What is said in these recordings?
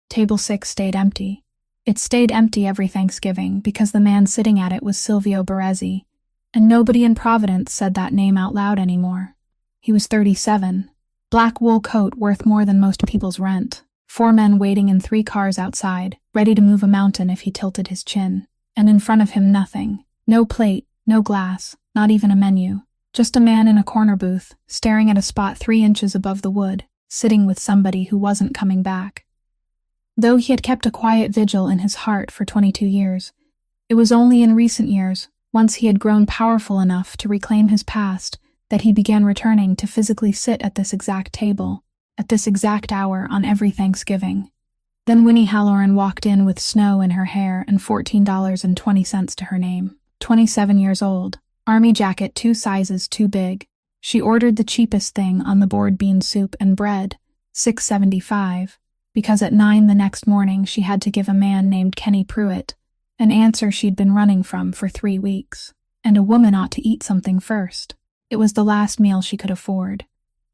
Table 6 stayed empty. It stayed empty every Thanksgiving because the man sitting at it was Silvio Baresi, and nobody in Providence said that name out loud anymore. He was 37, black wool coat worth more than most people's rent, 4 men waiting in 3 cars outside, ready to move a mountain if he tilted his chin, and in front of him nothing, no plate, no glass, not even a menu, just a man in a corner booth, staring at a spot 3 inches above the wood, sitting with somebody who wasn't coming back. Though he had kept a quiet vigil in his heart for 22 years, it was only in recent years, once he had grown powerful enough to reclaim his past, that he began returning to physically sit at this exact table, at this exact hour on every Thanksgiving. Then Winnie Halloran walked in with snow in her hair and $14.20 to her name. 27 years old, army jacket 2 sizes too big. She ordered the cheapest thing on the board, bean soup and bread, $6.75, because at 9 the next morning she had to give a man named Kenny Pruitt an answer she'd been running from for 3 weeks. And a woman ought to eat something first. It was the last meal she could afford.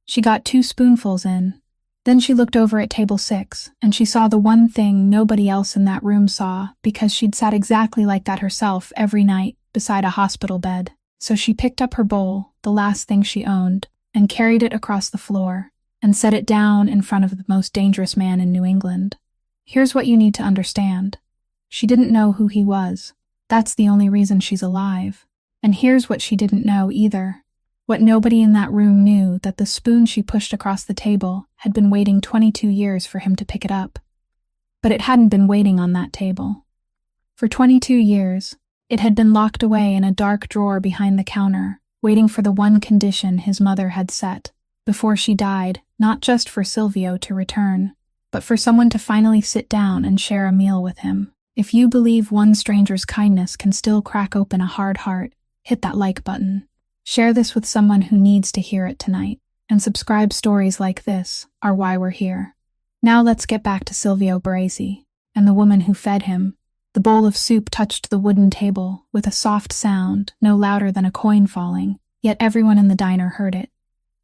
She got 2 spoonfuls in. Then she looked over at table 6, and she saw the one thing nobody else in that room saw, because she'd sat exactly like that herself every night beside a hospital bed. So she picked up her bowl, the last thing she owned, and carried it across the floor, and set it down in front of the most dangerous man in New England. Here's what you need to understand. She didn't know who he was. That's the only reason she's alive. And here's what she didn't know either. What nobody in that room knew, that the spoon she pushed across the table had been waiting 22 years for him to pick it up. But it hadn't been waiting on that table. For 22 years, it had been locked away in a dark drawer behind the counter, waiting for the one condition his mother had set, before she died, not just for Silvio to return, but for someone to finally sit down and share a meal with him. If you believe one stranger's kindness can still crack open a hard heart, hit that like button. Share this with someone who needs to hear it tonight. And subscribe. Stories like this are why we're here. Now let's get back to Silvio Baresi and the woman who fed him. The bowl of soup touched the wooden table with a soft sound, no louder than a coin falling, yet everyone in the diner heard it.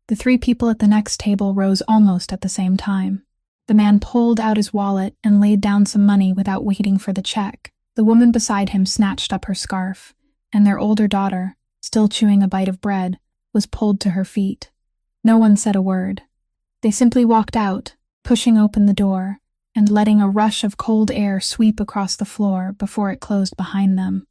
The 3 people at the next table rose almost at the same time. The man pulled out his wallet and laid down some money without waiting for the check. The woman beside him snatched up her scarf, and their older daughter, still chewing a bite of bread, was pulled to her feet. No one said a word. They simply walked out, pushing open the door, and letting a rush of cold air sweep across the floor before it closed behind them.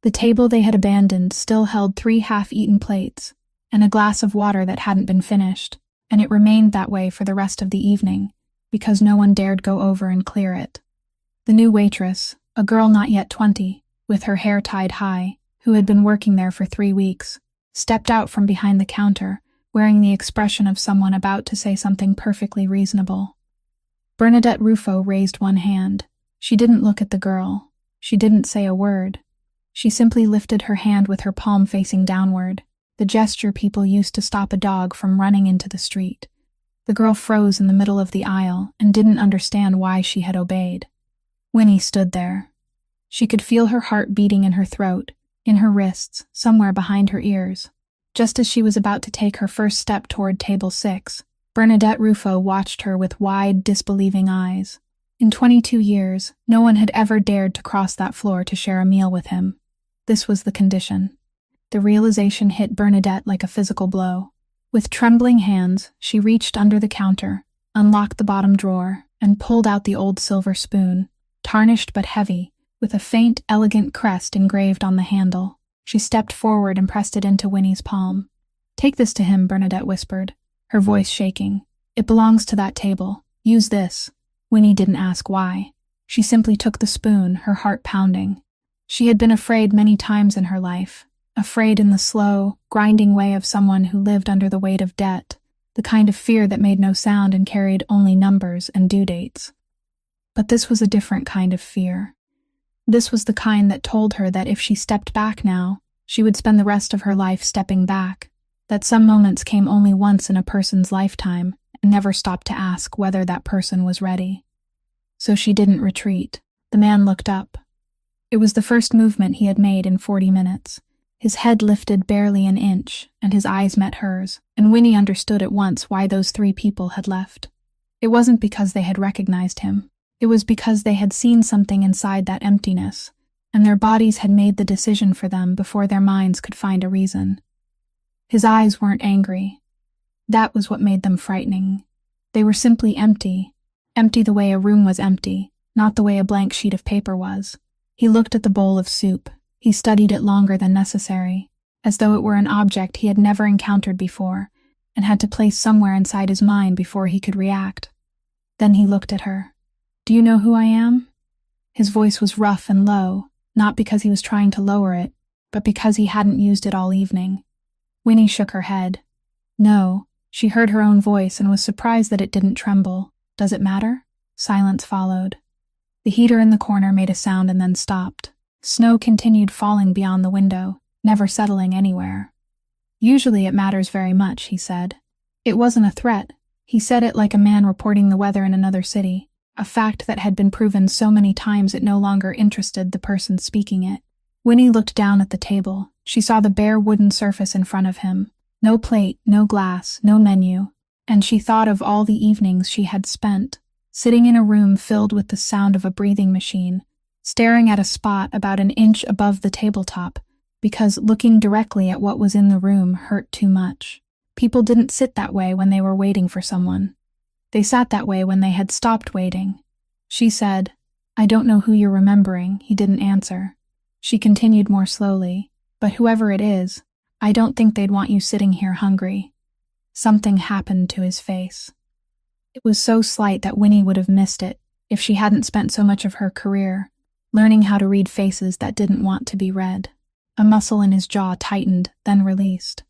The table they had abandoned still held 3 half-eaten plates, and a glass of water that hadn't been finished, and it remained that way for the rest of the evening, because no one dared go over and clear it. The new waitress, a girl not yet 20, with her hair tied high, who had been working there for 3 weeks, stepped out from behind the counter, wearing the expression of someone about to say something perfectly reasonable. Bernadette Ruffo raised one hand. She didn't look at the girl. She didn't say a word. She simply lifted her hand with her palm facing downward, the gesture people used to stop a dog from running into the street. The girl froze in the middle of the aisle and didn't understand why she had obeyed. Winnie stood there. She could feel her heart beating in her throat, in her wrists, somewhere behind her ears. Just as she was about to take her first step toward table 6, Bernadette Ruffo watched her with wide, disbelieving eyes. In 22 years, no one had ever dared to cross that floor to share a meal with him. This was the condition. The realization hit Bernadette like a physical blow. With trembling hands, she reached under the counter, unlocked the bottom drawer, and pulled out the old silver spoon, tarnished but heavy, with a faint, elegant crest engraved on the handle. She stepped forward and pressed it into Winnie's palm. "Take this to him," Bernadette whispered, her voice shaking. "It belongs to that table. Use this." Winnie didn't ask why. She simply took the spoon, her heart pounding. She had been afraid many times in her life, afraid in the slow, grinding way of someone who lived under the weight of debt, the kind of fear that made no sound and carried only numbers and due dates. But this was a different kind of fear. This was the kind that told her that if she stepped back now, she would spend the rest of her life stepping back, that some moments came only once in a person's lifetime and never stopped to ask whether that person was ready. So she didn't retreat. The man looked up. It was the first movement he had made in 40 minutes. His head lifted barely an inch, and his eyes met hers, and Winnie understood at once why those 3 people had left. It wasn't because they had recognized him. It was because they had seen something inside that emptiness, and their bodies had made the decision for them before their minds could find a reason. His eyes weren't angry. That was what made them frightening. They were simply empty. Empty the way a room was empty, not the way a blank sheet of paper was. He looked at the bowl of soup. He studied it longer than necessary, as though it were an object he had never encountered before, and had to place somewhere inside his mind before he could react. Then he looked at her. "Do you know who I am?" His voice was rough and low, not because he was trying to lower it, but because he hadn't used it all evening. Winnie shook her head. No, she heard her own voice and was surprised that it didn't tremble. "Does it matter?" Silence followed. The heater in the corner made a sound and then stopped. Snow continued falling beyond the window, never settling anywhere. "Usually it matters very much," he said. It wasn't a threat. He said it like a man reporting the weather in another city, a fact that had been proven so many times it no longer interested the person speaking it. Winnie looked down at the table. She saw the bare wooden surface in front of him. No plate, no glass, no menu. And she thought of all the evenings she had spent, sitting in a room filled with the sound of a breathing machine, staring at a spot about an inch above the tabletop, because looking directly at what was in the room hurt too much. People didn't sit that way when they were waiting for someone. They sat that way when they had stopped waiting. She said, "I don't know who you're remembering." He didn't answer. She continued more slowly, "But whoever it is, I don't think they'd want you sitting here hungry." Something happened to his face. It was so slight that Winnie would have missed it if she hadn't spent so much of her career learning how to read faces that didn't want to be read. A muscle in his jaw tightened, then released.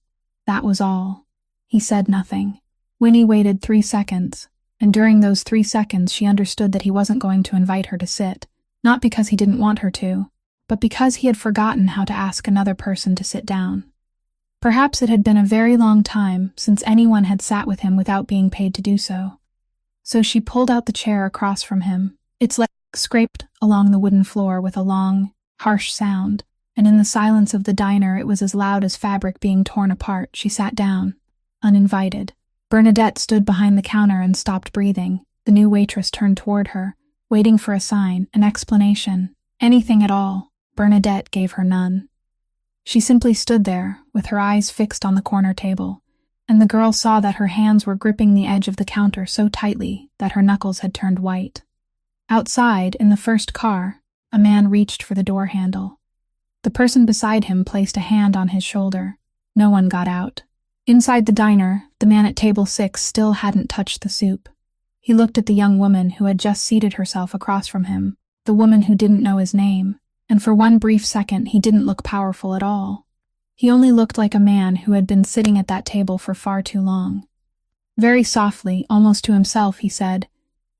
That was all. He said nothing. Winnie waited 3 seconds, and during those 3 seconds she understood that he wasn't going to invite her to sit, not because he didn't want her to, but because he had forgotten how to ask another person to sit down. Perhaps it had been a very long time since anyone had sat with him without being paid to do so. So she pulled out the chair across from him. Its legs scraped along the wooden floor with a long, harsh sound, and in the silence of the diner it was as loud as fabric being torn apart. She sat down, uninvited. Bernadette stood behind the counter and stopped breathing. The new waitress turned toward her, waiting for a sign, an explanation, anything at all. Bernadette gave her none. She simply stood there, with her eyes fixed on the corner table, and the girl saw that her hands were gripping the edge of the counter so tightly that her knuckles had turned white. Outside, in the first car, a man reached for the door handle. The person beside him placed a hand on his shoulder. No one got out. Inside the diner, the man at table 6 still hadn't touched the soup. He looked at the young woman who had just seated herself across from him, the woman who didn't know his name, and for one brief second he didn't look powerful at all. He only looked like a man who had been sitting at that table for far too long. Very softly, almost to himself, he said,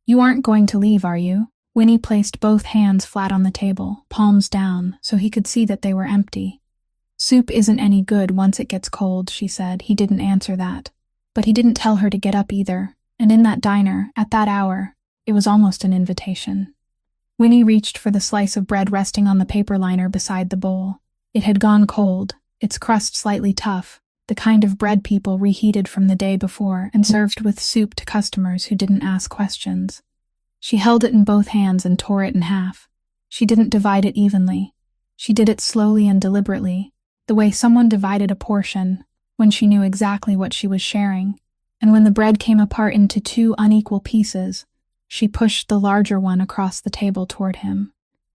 "You aren't going to leave, are you?" Winnie placed both hands flat on the table, palms down, so he could see that they were empty. "Soup isn't any good once it gets cold," she said. He didn't answer that. But he didn't tell her to get up either, and in that diner, at that hour, it was almost an invitation. Winnie reached for the slice of bread resting on the paper liner beside the bowl. It had gone cold, its crust slightly tough, the kind of bread people reheated from the day before and served with soup to customers who didn't ask questions. She held it in both hands and tore it in half. She didn't divide it evenly. She did it slowly and deliberately, the way someone divided a portion, when she knew exactly what she was sharing. And when the bread came apart into 2 unequal pieces, she pushed the larger one across the table toward him.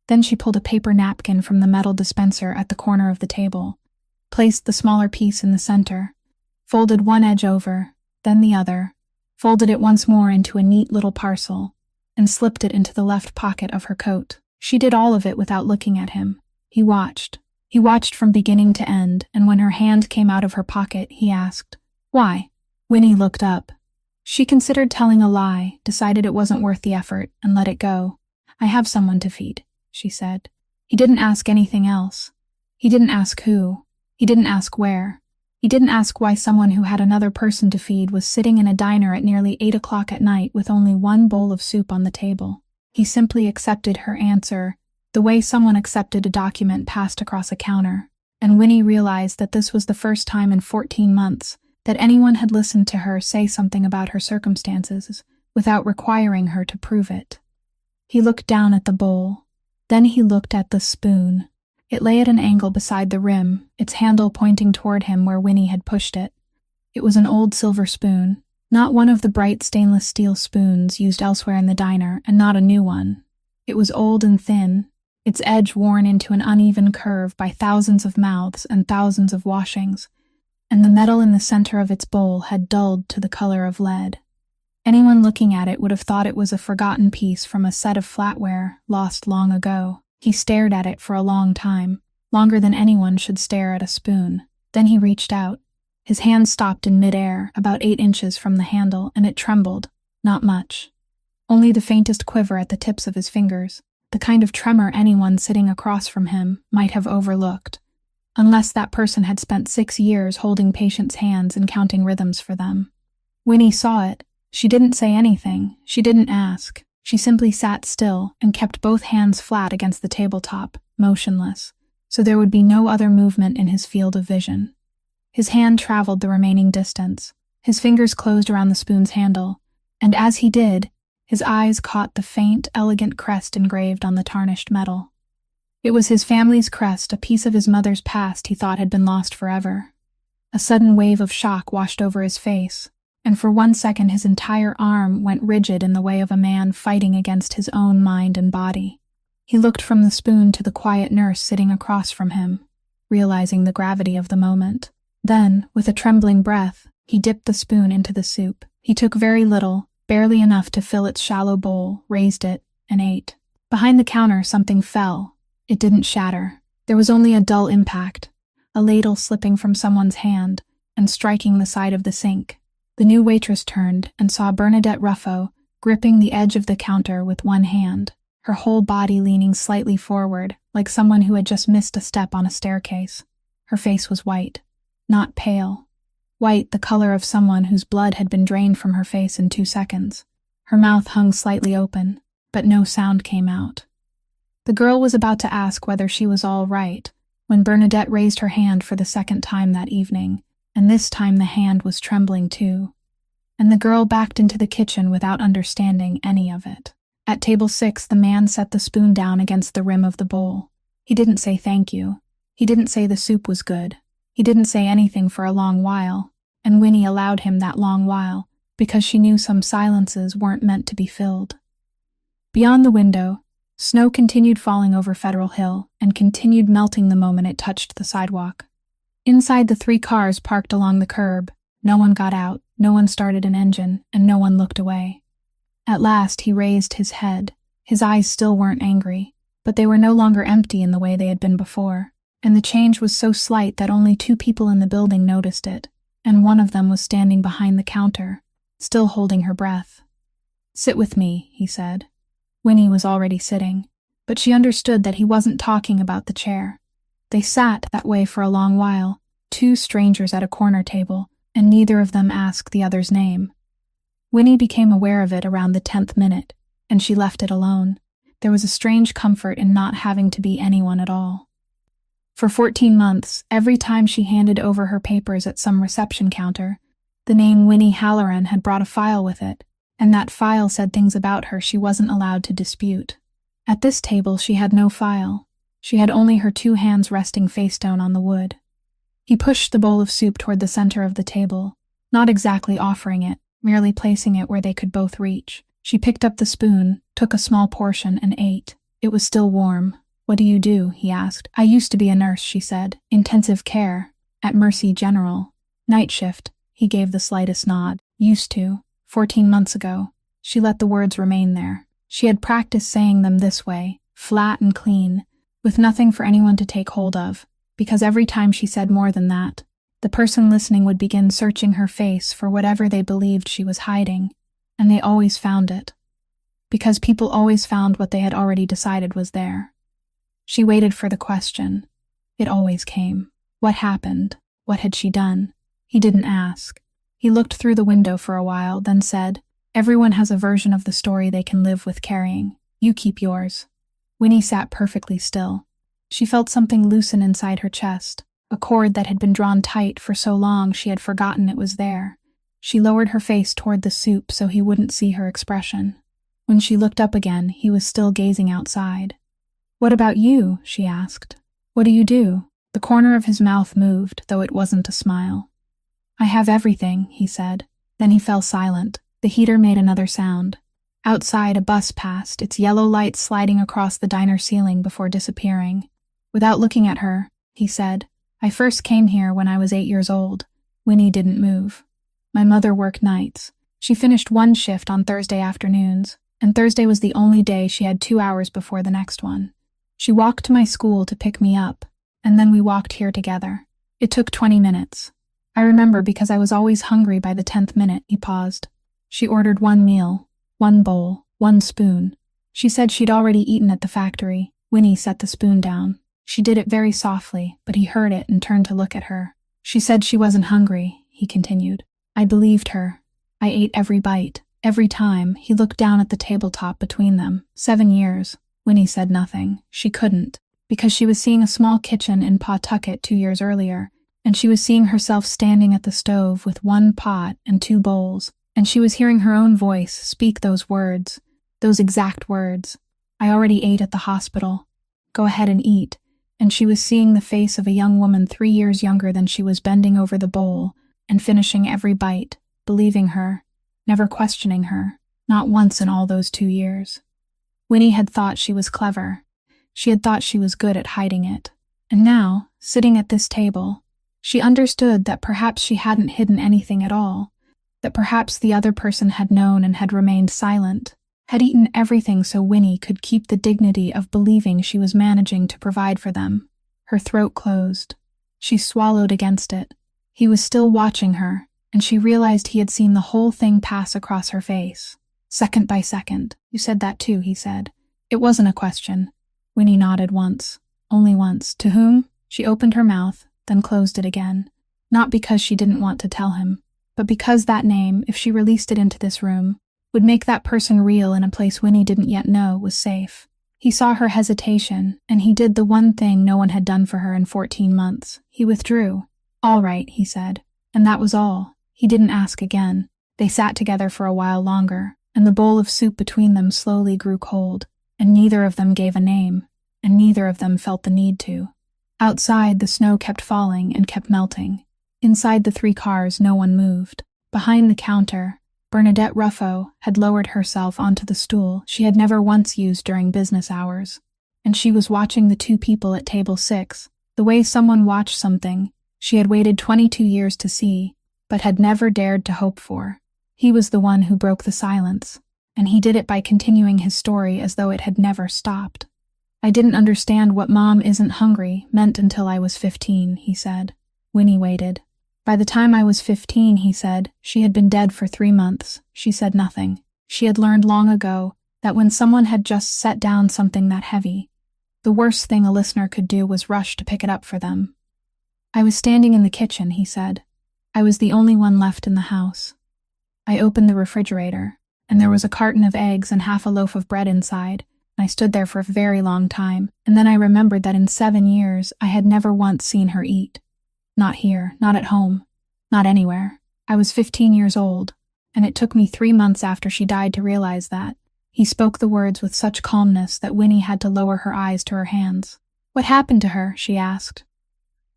Then she pulled a paper napkin from the metal dispenser at the corner of the table, placed the smaller piece in the center, folded one edge over, then the other, folded it once more into a neat little parcel, and slipped it into the left pocket of her coat. She did all of it without looking at him. He watched. He watched from beginning to end, and when her hand came out of her pocket, he asked, "Why?" Winnie looked up. She considered telling a lie, decided it wasn't worth the effort, and let it go. "I have someone to feed," she said. He didn't ask anything else. He didn't ask who. He didn't ask where. He didn't ask why someone who had another person to feed was sitting in a diner at nearly 8 o'clock at night with only one bowl of soup on the table. He simply accepted her answer, the way someone accepted a document passed across a counter, and Winnie realized that this was the first time in 14 months that anyone had listened to her say something about her circumstances without requiring her to prove it. He looked down at the bowl. Then he looked at the spoon. It lay at an angle beside the rim, its handle pointing toward him where Winnie had pushed it. It was an old silver spoon, not one of the bright stainless steel spoons used elsewhere in the diner, and not a new one. It was old and thin, its edge worn into an uneven curve by thousands of mouths and thousands of washings, and the metal in the center of its bowl had dulled to the color of lead. Anyone looking at it would have thought it was a forgotten piece from a set of flatware lost long ago. He stared at it for a long time, longer than anyone should stare at a spoon. Then he reached out. His hand stopped in midair, about 8 inches from the handle, and it trembled. Not much. Only the faintest quiver at the tips of his fingers, the kind of tremor anyone sitting across from him might have overlooked, unless that person had spent 6 years holding patients' hands and counting rhythms for them. Winnie saw it. She didn't say anything. She didn't ask. She simply sat still and kept both hands flat against the tabletop, motionless, so there would be no other movement in his field of vision. His hand traveled the remaining distance. His fingers closed around the spoon's handle, and as he did, his eyes caught the faint, elegant crest engraved on the tarnished metal. It was his family's crest, a piece of his mother's past he thought had been lost forever. A sudden wave of shock washed over his face, and for 1 second his entire arm went rigid in the way of a man fighting against his own mind and body. He looked from the spoon to the quiet nurse sitting across from him, realizing the gravity of the moment. Then, with a trembling breath, he dipped the spoon into the soup. He took very little, barely enough to fill its shallow bowl, raised it, and ate. Behind the counter, something fell. It didn't shatter. There was only a dull impact, a ladle slipping from someone's hand and striking the side of the sink. The new waitress turned and saw Bernadette Ruffo gripping the edge of the counter with one hand, her whole body leaning slightly forward, like someone who had just missed a step on a staircase. Her face was white, not pale. White, the color of someone whose blood had been drained from her face in 2 seconds. Her mouth hung slightly open, but no sound came out. The girl was about to ask whether she was all right when Bernadette raised her hand for the second time that evening, and this time the hand was trembling too. And the girl backed into the kitchen without understanding any of it. At table 6, the man set the spoon down against the rim of the bowl. He didn't say thank you. He didn't say the soup was good. He didn't say anything for a long while, and Winnie allowed him that long while because she knew some silences weren't meant to be filled. Beyond the window, snow continued falling over Federal Hill and continued melting the moment it touched the sidewalk. Inside, the 3 cars parked along the curb. No one got out, no one started an engine, and no one looked away. At last, he raised his head. His eyes still weren't angry, but they were no longer empty in the way they had been before, and the change was so slight that only 2 people in the building noticed it, and one of them was standing behind the counter, still holding her breath. "Sit with me," he said. Winnie was already sitting, but she understood that he wasn't talking about the chair. They sat that way for a long while, 2 strangers at a corner table, and neither of them asked the other's name. Winnie became aware of it around the 10th minute, and she left it alone. There was a strange comfort in not having to be anyone at all. For 14 months, every time she handed over her papers at some reception counter, the name Winnie Halloran had brought a file with it, and that file said things about her she wasn't allowed to dispute. At this table, she had no file. She had only her 2 hands resting face down on the wood. He pushed the bowl of soup toward the center of the table, not exactly offering it, merely placing it where they could both reach. She picked up the spoon, took a small portion, and ate. It was still warm. "What do you do?" he asked. "I used to be a nurse," she said. "Intensive care. At Mercy General. Night shift." He gave the slightest nod. "Used to. 14 months ago." She let the words remain there. She had practiced saying them this way, flat and clean, with nothing for anyone to take hold of, because every time she said more than that, the person listening would begin searching her face for whatever they believed she was hiding, and they always found it. Because people always found what they had already decided was there. She waited for the question. It always came. What happened? What had she done? He didn't ask. He looked through the window for a while, then said, "Everyone has a version of the story they can live with carrying. You keep yours." Winnie sat perfectly still. She felt something loosen inside her chest, a cord that had been drawn tight for so long she had forgotten it was there. She lowered her face toward the soup so he wouldn't see her expression. When she looked up again, he was still gazing outside. "What about you?" she asked. "What do you do?" The corner of his mouth moved, though it wasn't a smile. "I have everything," he said. Then he fell silent. The heater made another sound. Outside, a bus passed, its yellow light sliding across the diner ceiling before disappearing. Without looking at her, he said, "I first came here when I was 8 years old." Winnie didn't move. "My mother worked nights. She finished one shift on Thursday afternoons, and Thursday was the only day she had 2 hours before the next one. She walked to my school to pick me up, and then we walked here together. It took 20 minutes. I remember because I was always hungry by the 10th minute." He paused. "She ordered one meal, one bowl, one spoon. She said she'd already eaten at the factory." Winnie set the spoon down. She did it very softly, but he heard it and turned to look at her. "She said she wasn't hungry," he continued. "I believed her. I ate every bite. Every time." He looked down at the tabletop between them. 7 years. Winnie said nothing. She couldn't, because she was seeing a small kitchen in Pawtucket 2 years earlier, and she was seeing herself standing at the stove with one pot and 2 bowls, and she was hearing her own voice speak those words, those exact words. "I already ate at the hospital. Go ahead and eat." And she was seeing the face of a young woman 3 years younger than she was, bending over the bowl and finishing every bite, believing her, never questioning her, not once in all those 2 years. Winnie had thought she was clever. She had thought she was good at hiding it. And now, sitting at this table, she understood that perhaps she hadn't hidden anything at all, that perhaps the other person had known and had remained silent, had eaten everything so Winnie could keep the dignity of believing she was managing to provide for them. Her throat closed. She swallowed against it. He was still watching her, and she realized he had seen the whole thing pass across her face, second by second. "You said that too," he said. It wasn't a question. Winnie nodded once. Only once. "To whom?" She opened her mouth, then closed it again. Not because she didn't want to tell him, but because that name, if she released it into this room, would make that person real in a place Winnie didn't yet know was safe. He saw her hesitation, and he did the one thing no one had done for her in 14 months. He withdrew. "All right," he said. And that was all. He didn't ask again. They sat together for a while longer, and the bowl of soup between them slowly grew cold, and neither of them gave a name, and neither of them felt the need to. Outside, the snow kept falling and kept melting. Inside the 3 cars, no one moved. Behind the counter, Bernadette Ruffo had lowered herself onto the stool she had never once used during business hours, and she was watching the 2 people at table 6, the way someone watched something she had waited 22 years to see, but had never dared to hope for. He was the one who broke the silence, and he did it by continuing his story as though it had never stopped. "I didn't understand what Mom isn't hungry meant until I was 15, he said. Winnie waited. "By the time I was 15, he said, she had been dead for 3 months. She said nothing. She had learned long ago that when someone had just set down something that heavy, the worst thing a listener could do was rush to pick it up for them. "I was standing in the kitchen," he said. "I was the only one left in the house. I opened the refrigerator, and there was a carton of eggs and half a loaf of bread inside, and I stood there for a very long time, and then I remembered that in 7 years I had never once seen her eat. Not here, not at home, not anywhere. I was 15 years old, and it took me 3 months after she died to realize that." He spoke the words with such calmness that Winnie had to lower her eyes to her hands. "What happened to her?" she asked.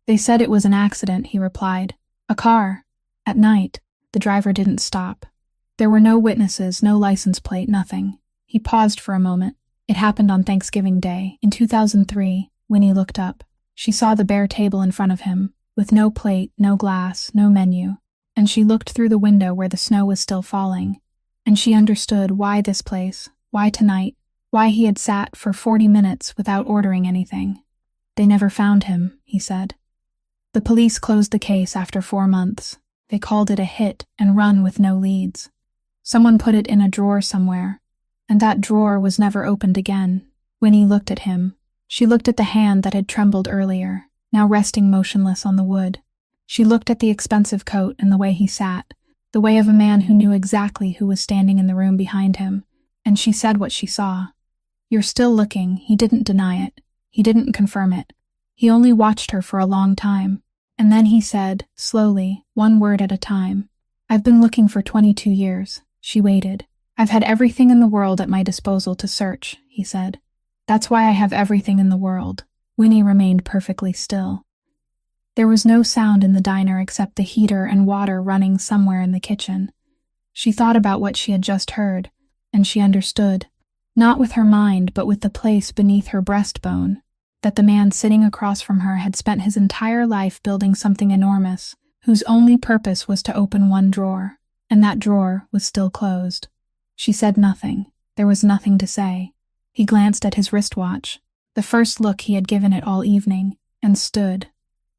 "They said it was an accident," he replied. "A car. At night. The driver didn't stop. There were no witnesses, no license plate, nothing." He paused for a moment. "It happened on Thanksgiving Day, in 2003. Winnie looked up. She saw the bare table in front of him, with no plate, no glass, no menu, and she looked through the window where the snow was still falling, and she understood why this place, why tonight, why he had sat for 40 minutes without ordering anything. "They never found him," he said. "The police closed the case after 4 months. They called it a hit and run with no leads. Someone put it in a drawer somewhere, and that drawer was never opened again." Winnie looked at him. She looked at the hand that had trembled earlier, now resting motionless on the wood. She looked at the expensive coat and the way he sat, the way of a man who knew exactly who was standing in the room behind him, and she said what she saw. "You're still looking." He didn't deny it. He didn't confirm it. He only watched her for a long time, and then he said, slowly, one word at a time, "I've been looking for 22 years. She waited. I've had everything in the world at my disposal to search, he said. That's why I have everything in the world. Winnie remained perfectly still. There was no sound in the diner except the heater and water running somewhere in the kitchen. She thought about what she had just heard, and she understood, not with her mind but with the place beneath her breastbone, that the man sitting across from her had spent his entire life building something enormous, whose only purpose was to open one drawer, and that drawer was still closed. She said nothing. There was nothing to say. He glanced at his wristwatch, the first look he had given it all evening, and stood.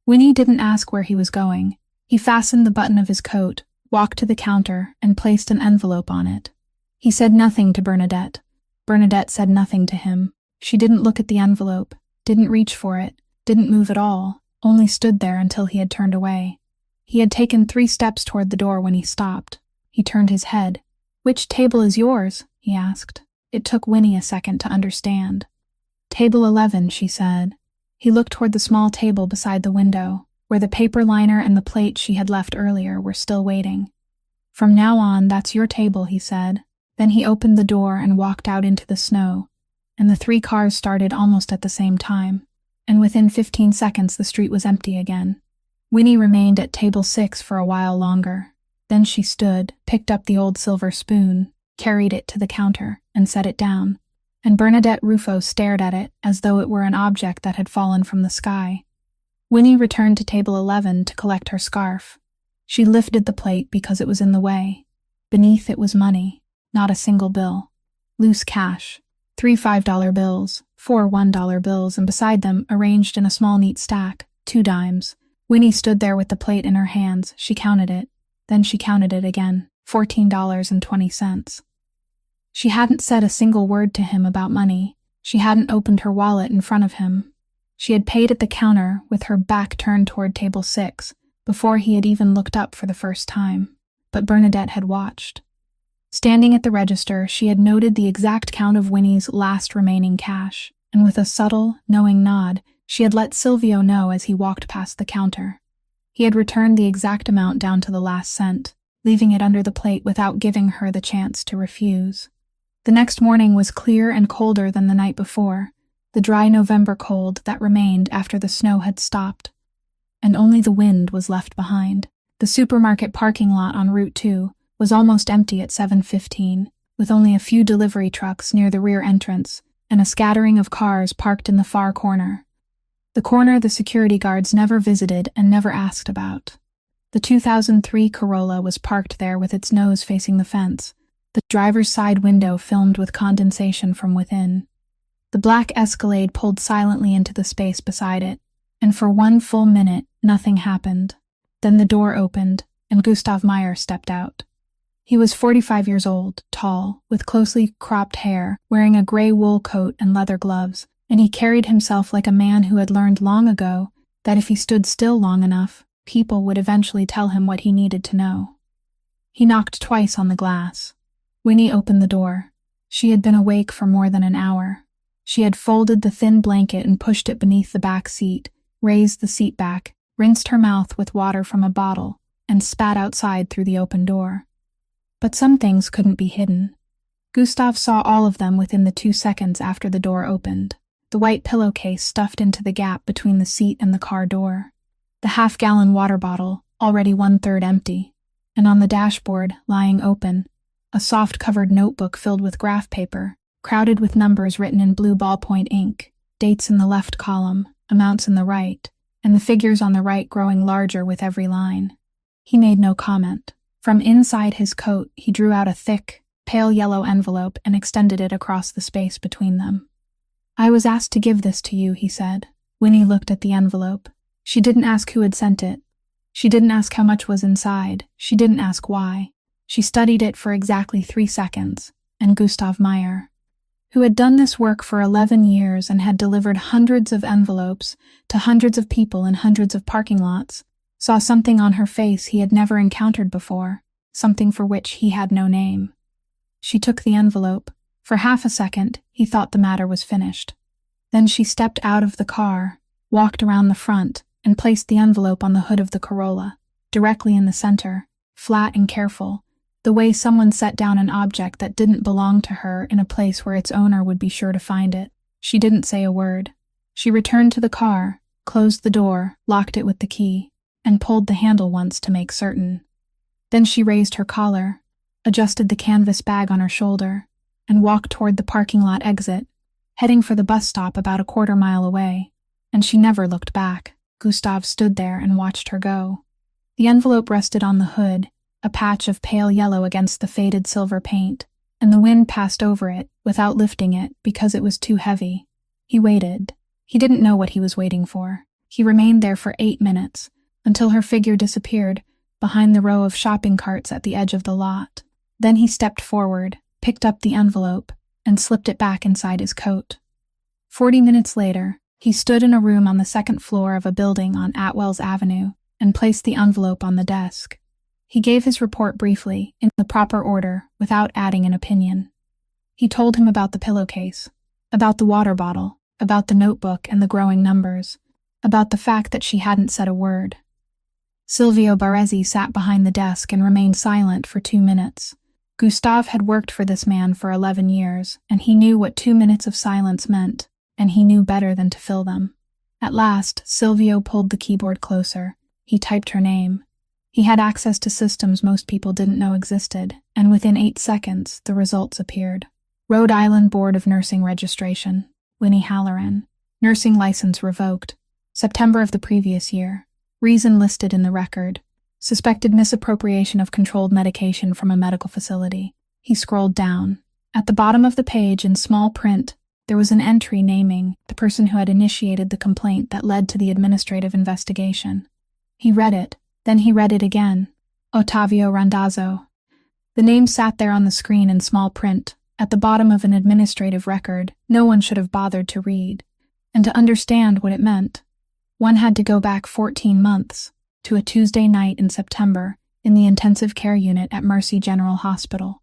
Winnie didn't ask where he was going. He fastened the button of his coat, walked to the counter, and placed an envelope on it. He said nothing to Bernadette. Bernadette said nothing to him. She didn't look at the envelope, didn't reach for it, didn't move at all, only stood there until he had turned away. He had taken 3 steps toward the door when he stopped. He turned his head. "Which table is yours?" he asked. It took Winnie a second to understand. "Table 11, she said. He looked toward the small table beside the window, where the paper liner and the plate she had left earlier were still waiting. "From now on, that's your table," he said. Then he opened the door and walked out into the snow, and the 3 cars started almost at the same time, and within 15 seconds the street was empty again. Winnie remained at table 6 for a while longer. Then she stood, picked up the old silver spoon, carried it to the counter, and set it down, and Bernadette Ruffo stared at it as though it were an object that had fallen from the sky. Winnie returned to table 11 to collect her scarf. She lifted the plate because it was in the way. Beneath it was money, not a single bill. Loose cash, 3 $5 bills, 4 $1 bills, and beside them, arranged in a small neat stack, 2 dimes. Winnie stood there with the plate in her hands. She counted it. Then she counted it again, $14.20. She hadn't said a single word to him about money. She hadn't opened her wallet in front of him. She had paid at the counter with her back turned toward table 6, before he had even looked up for the first time. But Bernadette had watched. Standing at the register, she had noted the exact count of Winnie's last remaining cash, and with a subtle, knowing nod, she had let Silvio know as he walked past the counter. He had returned the exact amount down to the last cent, leaving it under the plate without giving her the chance to refuse. The next morning was clear and colder than the night before, the dry November cold that remained after the snow had stopped. And only the wind was left behind. The supermarket parking lot on Route 2 was almost empty at 7:15, with only a few delivery trucks near the rear entrance and a scattering of cars parked in the far corner. The corner the security guards never visited and never asked about. The 2003 Corolla was parked there with its nose facing the fence, the driver's side window filmed with condensation from within. The black Escalade pulled silently into the space beside it, and for 1 full minute, nothing happened. Then the door opened, and Gustav Meyer stepped out. He was 45 years old, tall, with closely cropped hair, wearing a gray wool coat and leather gloves, and he carried himself like a man who had learned long ago that if he stood still long enough, people would eventually tell him what he needed to know. He knocked twice on the glass. Winnie opened the door. She had been awake for more than an hour. She had folded the thin blanket and pushed it beneath the back seat, raised the seat back, rinsed her mouth with water from a bottle, and spat outside through the open door. But some things couldn't be hidden. Gustav saw all of them within the 2 seconds after the door opened. The white pillowcase stuffed into the gap between the seat and the car door. The half-gallon water bottle, already 1/3 empty. And on the dashboard, lying open, a soft-covered notebook filled with graph paper, crowded with numbers written in blue ballpoint ink, dates in the left column, amounts in the right, and the figures on the right growing larger with every line. He made no comment. From inside his coat, he drew out a thick, pale yellow envelope and extended it across the space between them. "I was asked to give this to you," he said. Winnie looked at the envelope. She didn't ask who had sent it. She didn't ask how much was inside. She didn't ask why. She studied it for exactly 3 seconds, and Gustav Meyer, who had done this work for 11 years and had delivered hundreds of envelopes to hundreds of people in hundreds of parking lots, saw something on her face he had never encountered before, something for which he had no name. She took the envelope. For half a second, he thought the matter was finished. Then she stepped out of the car, walked around the front, and placed the envelope on the hood of the Corolla, directly in the center, flat and careful, The way someone set down an object that didn't belong to her in a place where its owner would be sure to find it. She didn't say a word. She returned to the car, closed the door, locked it with the key, and pulled the handle once to make certain. Then she raised her collar, adjusted the canvas bag on her shoulder, and walked toward the parking lot exit, heading for the bus stop about a quarter-mile away. And she never looked back. Gustav stood there and watched her go. The envelope rested on the hood, a patch of pale yellow against the faded silver paint, and the wind passed over it without lifting it because it was too heavy. He waited. He didn't know what he was waiting for. He remained there for 8 minutes, until her figure disappeared behind the row of shopping carts at the edge of the lot. Then he stepped forward, picked up the envelope, and slipped it back inside his coat. 40 minutes later, he stood in a room on the second floor of a building on Atwells Avenue and placed the envelope on the desk. He gave his report briefly, in the proper order, without adding an opinion. He told him about the pillowcase, about the water bottle, about the notebook and the growing numbers, about the fact that she hadn't said a word. Silvio Baresi sat behind the desk and remained silent for 2 minutes. Gustav had worked for this man for 11 years, and he knew what 2 minutes of silence meant, and he knew better than to fill them. At last, Silvio pulled the keyboard closer. He typed her name. He had access to systems most people didn't know existed, and within 8 seconds, the results appeared. Rhode Island Board of Nursing Registration. Winnie Halloran. Nursing license revoked. September of the previous year. Reason listed in the record. Suspected misappropriation of controlled medication from a medical facility. He scrolled down. At the bottom of the page, in small print, there was an entry naming the person who had initiated the complaint that led to the administrative investigation. He read it. Then he read it again. Ottavio Randazzo. The name sat there on the screen in small print, at the bottom of an administrative record no one should have bothered to read. And to understand what it meant, one had to go back 14 months, to a Tuesday night in September, in the intensive care unit at Mercy General Hospital.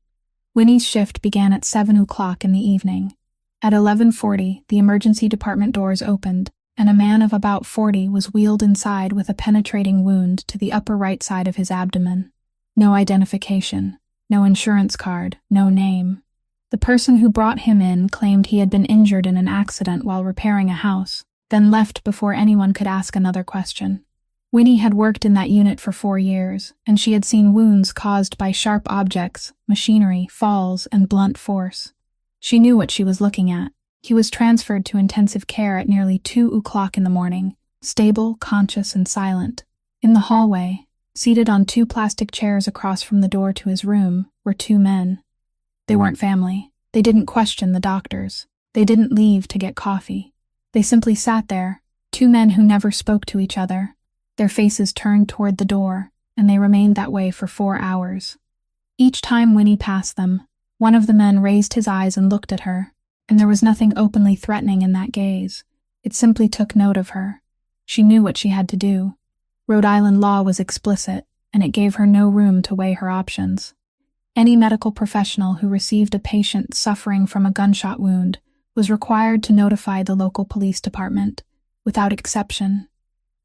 Winnie's shift began at 7 o'clock in the evening. At 11:40, the emergency department doors opened, and a man of about 40 was wheeled inside with a penetrating wound to the upper right side of his abdomen. No identification, no insurance card, no name. The person who brought him in claimed he had been injured in an accident while repairing a house, then left before anyone could ask another question. Winnie had worked in that unit for 4 years, and she had seen wounds caused by sharp objects, machinery, falls, and blunt force. She knew what she was looking at. He was transferred to intensive care at nearly 2 o'clock in the morning, stable, conscious, and silent. In the hallway, seated on 2 plastic chairs across from the door to his room, were 2 men. They weren't family. They didn't question the doctors. They didn't leave to get coffee. They simply sat there, 2 men who never spoke to each other, their faces turned toward the door, and they remained that way for 4 hours. Each time Winnie passed them, one of the men raised his eyes and looked at her, and there was nothing openly threatening in that gaze. It simply took note of her. She knew what she had to do. Rhode Island law was explicit, and it gave her no room to weigh her options. Any medical professional who received a patient suffering from a gunshot wound was required to notify the local police department, without exception,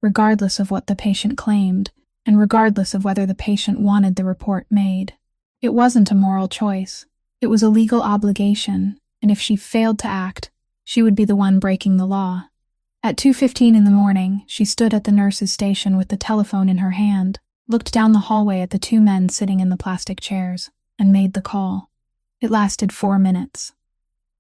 regardless of what the patient claimed, and regardless of whether the patient wanted the report made. It wasn't a moral choice. It was a legal obligation, and if she failed to act, she would be the one breaking the law. At 2:15 in the morning, she stood at the nurse's station with the telephone in her hand, looked down the hallway at the 2 men sitting in the plastic chairs, and made the call. It lasted 4 minutes.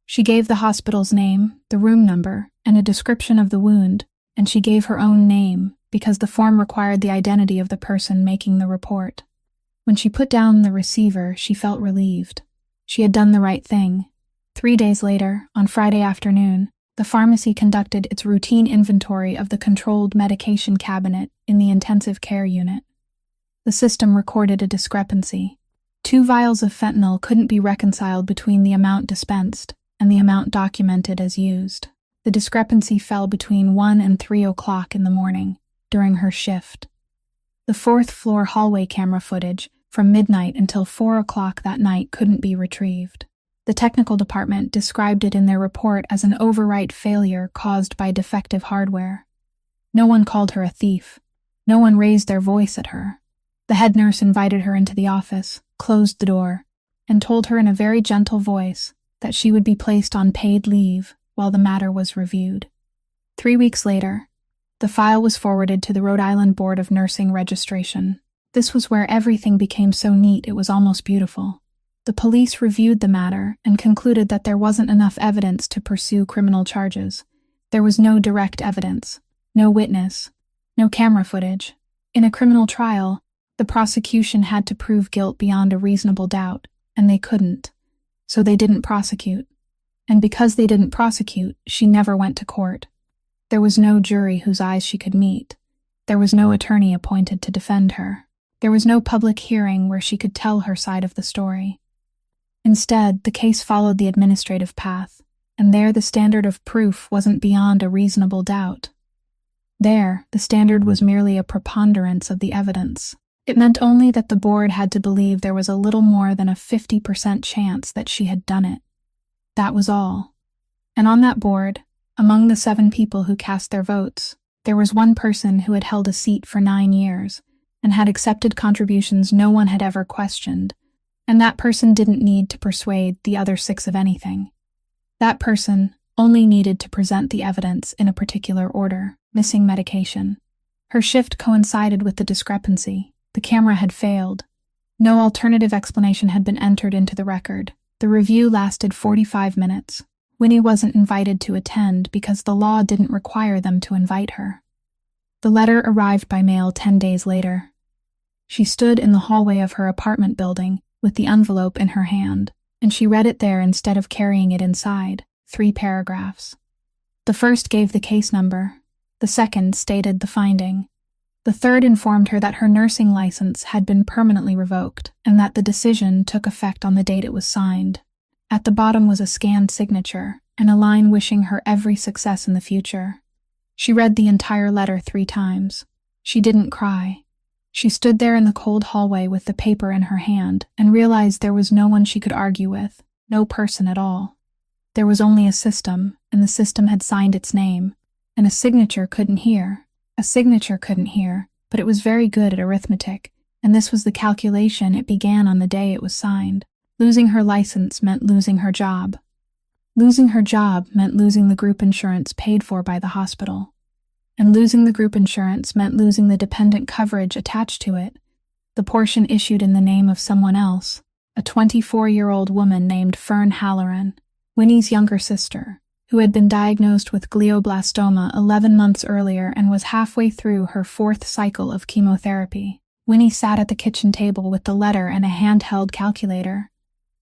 She gave the hospital's name, the room number, and a description of the wound, and she gave her own name, because the form required the identity of the person making the report. When she put down the receiver, she felt relieved. She had done the right thing. 3 days later, on Friday afternoon, the pharmacy conducted its routine inventory of the controlled medication cabinet in the intensive care unit. The system recorded a discrepancy. 2 vials of fentanyl couldn't be reconciled between the amount dispensed and the amount documented as used. The discrepancy fell between 1 and 3 o'clock in the morning, during her shift. The 4th floor hallway camera footage from midnight until 4 o'clock that night couldn't be retrieved. The technical department described it in their report as an overwrite failure caused by defective hardware. No one called her a thief. No one raised their voice at her. The head nurse invited her into the office, closed the door and told her in a very gentle voice that she would be placed on paid leave while the matter was reviewed. 3 weeks later, the file was forwarded to the Rhode Island Board of Nursing Registration. This was where everything became so neat it was almost beautiful. The police reviewed the matter and concluded that there wasn't enough evidence to pursue criminal charges. There was no direct evidence, no witness, no camera footage. In a criminal trial, the prosecution had to prove guilt beyond a reasonable doubt, and they couldn't. So they didn't prosecute. And because they didn't prosecute, she never went to court. There was no jury whose eyes she could meet. There was no attorney appointed to defend her. There was no public hearing where she could tell her side of the story. Instead, the case followed the administrative path, and there the standard of proof wasn't beyond a reasonable doubt. There, the standard was merely a preponderance of the evidence. It meant only that the board had to believe there was a little more than a 50% chance that she had done it. That was all. And on that board, among the 7 people who cast their votes, there was one person who had held a seat for 9 years and had accepted contributions no one had ever questioned, and that person didn't need to persuade the other 6 of anything. That person only needed to present the evidence in a particular order: missing medication. Her shift coincided with the discrepancy. The camera had failed. No alternative explanation had been entered into the record. The review lasted 45 minutes. Winnie wasn't invited to attend because the law didn't require them to invite her. The letter arrived by mail 10 days later. She stood in the hallway of her apartment building with the envelope in her hand, and she read it there instead of carrying it inside. 3 paragraphs. The first gave the case number. The second stated the finding. The third informed her that her nursing license had been permanently revoked and that the decision took effect on the date it was signed. At the bottom was a scanned signature and a line wishing her every success in the future. She read the entire letter 3 times. She didn't cry. She stood there in the cold hallway with the paper in her hand and realized there was no one she could argue with, no person at all. There was only a system, and the system had signed its name, and a signature couldn't hear. A signature couldn't hear, but it was very good at arithmetic, and this was the calculation it began on the day it was signed. Losing her license meant losing her job. Losing her job meant losing the group insurance paid for by the hospital. And losing the group insurance meant losing the dependent coverage attached to it, the portion issued in the name of someone else, a 24-year-old woman named Fern Halloran, Winnie's younger sister, who had been diagnosed with glioblastoma 11 months earlier and was halfway through her 4th cycle of chemotherapy. Winnie sat at the kitchen table with the letter and a handheld calculator,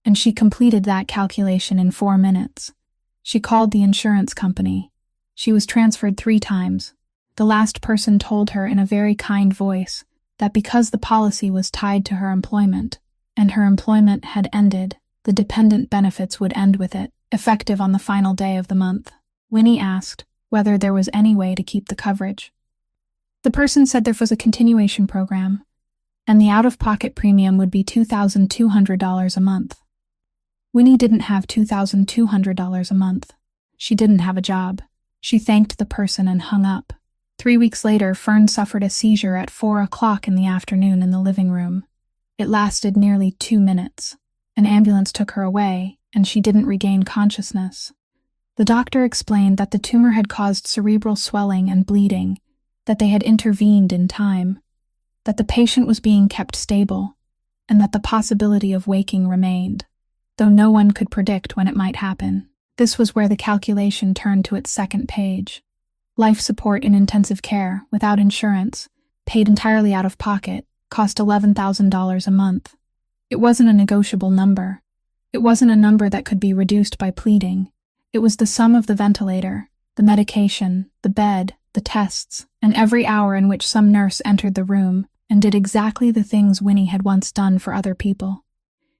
and she completed that calculation in 4 minutes. She called the insurance company. She was transferred 3 times. The last person told her in a very kind voice that because the policy was tied to her employment, and her employment had ended, the dependent benefits would end with it, effective on the final day of the month. Winnie asked whether there was any way to keep the coverage. The person said there was a continuation program, and the out-of-pocket premium would be $2,200 a month. Winnie didn't have $2,200 a month. She didn't have a job. She thanked the person and hung up. 3 weeks later, Fern suffered a seizure at 4 o'clock in the afternoon in the living room. It lasted nearly 2 minutes. An ambulance took her away, and she didn't regain consciousness. The doctor explained that the tumor had caused cerebral swelling and bleeding, that they had intervened in time, that the patient was being kept stable, and that the possibility of waking remained, though no one could predict when it might happen. This was where the calculation turned to its second page. Life support in intensive care, without insurance, paid entirely out of pocket, cost $11,000 a month. It wasn't a negotiable number. It wasn't a number that could be reduced by pleading. It was the sum of the ventilator, the medication, the bed, the tests, and every hour in which some nurse entered the room and did exactly the things Winnie had once done for other people.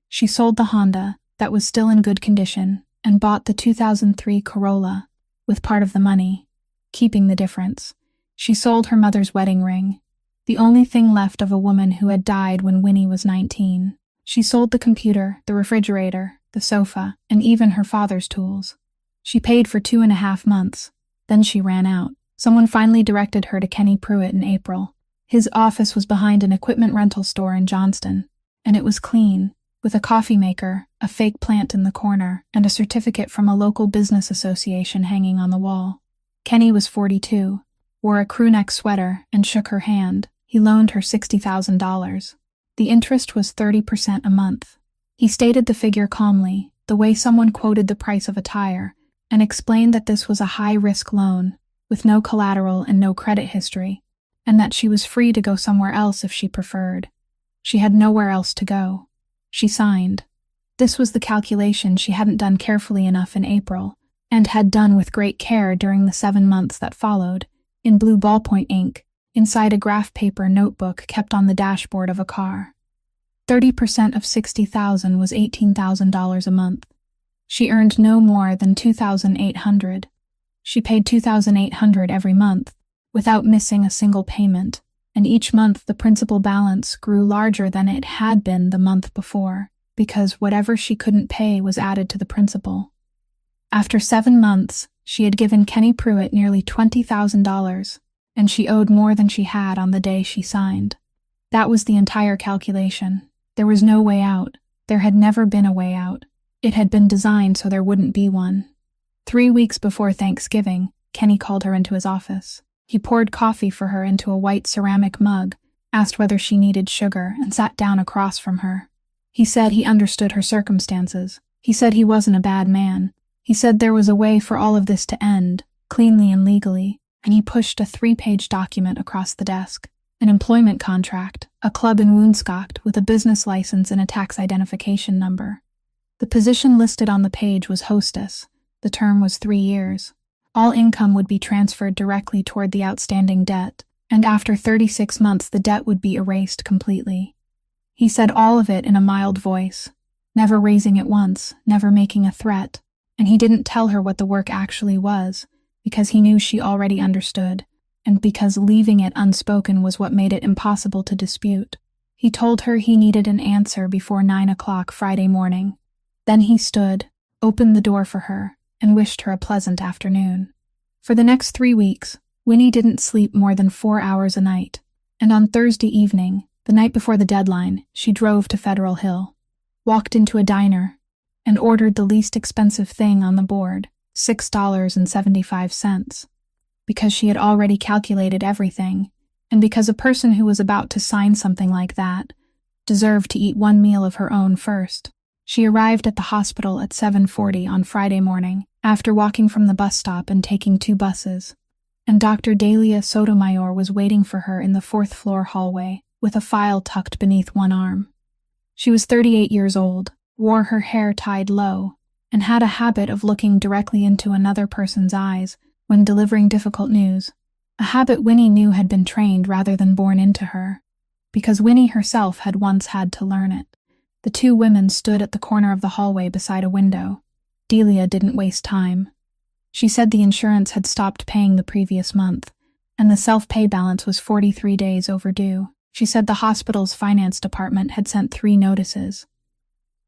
She sold the Honda, that was still in good condition, and bought the 2003 Corolla, with part of the money, keeping the difference. She sold her mother's wedding ring, the only thing left of a woman who had died when Winnie was 19. She sold the computer, the refrigerator, the sofa, and even her father's tools. She paid for 2.5 months. Then she ran out. Someone finally directed her to Kenny Pruitt in April. His office was behind an equipment rental store in Johnston. and it was clean, with a coffee maker, a fake plant in the corner, and a certificate from a local business association hanging on the wall. Kenny was 42, wore a crewneck sweater, and shook her hand. He loaned her $60,000. The interest was 30% a month. He stated the figure calmly, the way someone quoted the price of a tire, and explained that this was a high-risk loan, with no collateral and no credit history, and that she was free to go somewhere else if she preferred. She had nowhere else to go. She signed. This was the calculation she hadn't done carefully enough in April, and had done with great care during the 7 months that followed, in blue ballpoint ink, inside a graph paper notebook kept on the dashboard of a car. 30% of $60,000 was $18,000 a month. She earned no more than $2,800. She paid $2,800 every month, without missing a single payment, and each month the principal balance grew larger than it had been the month before, because whatever she couldn't pay was added to the principal. After 7 months, she had given Kenny Pruitt nearly $20,000, and she owed more than she had on the day she signed. That was the entire calculation. There was no way out. There had never been a way out. It had been designed so there wouldn't be one. 3 weeks before Thanksgiving, Kenny called her into his office. He poured coffee for her into a white ceramic mug, asked whether she needed sugar, and sat down across from her. He said he understood her circumstances. He said he wasn't a bad man. He said there was a way for all of this to end, cleanly and legally, and he pushed a 3-page document across the desk. An employment contract, a club in Woonsocket with a business license and a tax identification number. The position listed on the page was hostess. The term was 3 years. All income would be transferred directly toward the outstanding debt, and after 36 months the debt would be erased completely. He said all of it in a mild voice, never raising it once, never making a threat, and he didn't tell her what the work actually was, because he knew she already understood, and because leaving it unspoken was what made it impossible to dispute. He told her he needed an answer before 9 o'clock Friday morning. Then he stood, opened the door for her, and wished her a pleasant afternoon. For the next 3 weeks, Winnie didn't sleep more than 4 hours a night, and on Thursday evening, the night before the deadline, she drove to Federal Hill, walked into a diner, and ordered the least expensive thing on the board, $6.75, because she had already calculated everything, and because a person who was about to sign something like that deserved to eat one meal of her own first. She arrived at the hospital at 7:40 on Friday morning, after walking from the bus stop and taking 2 buses, and Dr. Delia Sotomayor was waiting for her in the 4th-floor hallway, with a file tucked beneath one arm. She was 38 years old, wore her hair tied low, and had a habit of looking directly into another person's eyes when delivering difficult news, a habit Winnie knew had been trained rather than born into her, because Winnie herself had once had to learn it. The 2 women stood at the corner of the hallway beside a window. Delia didn't waste time. She said the insurance had stopped paying the previous month, and the self-pay balance was 43 days overdue. She said the hospital's finance department had sent 3 notices.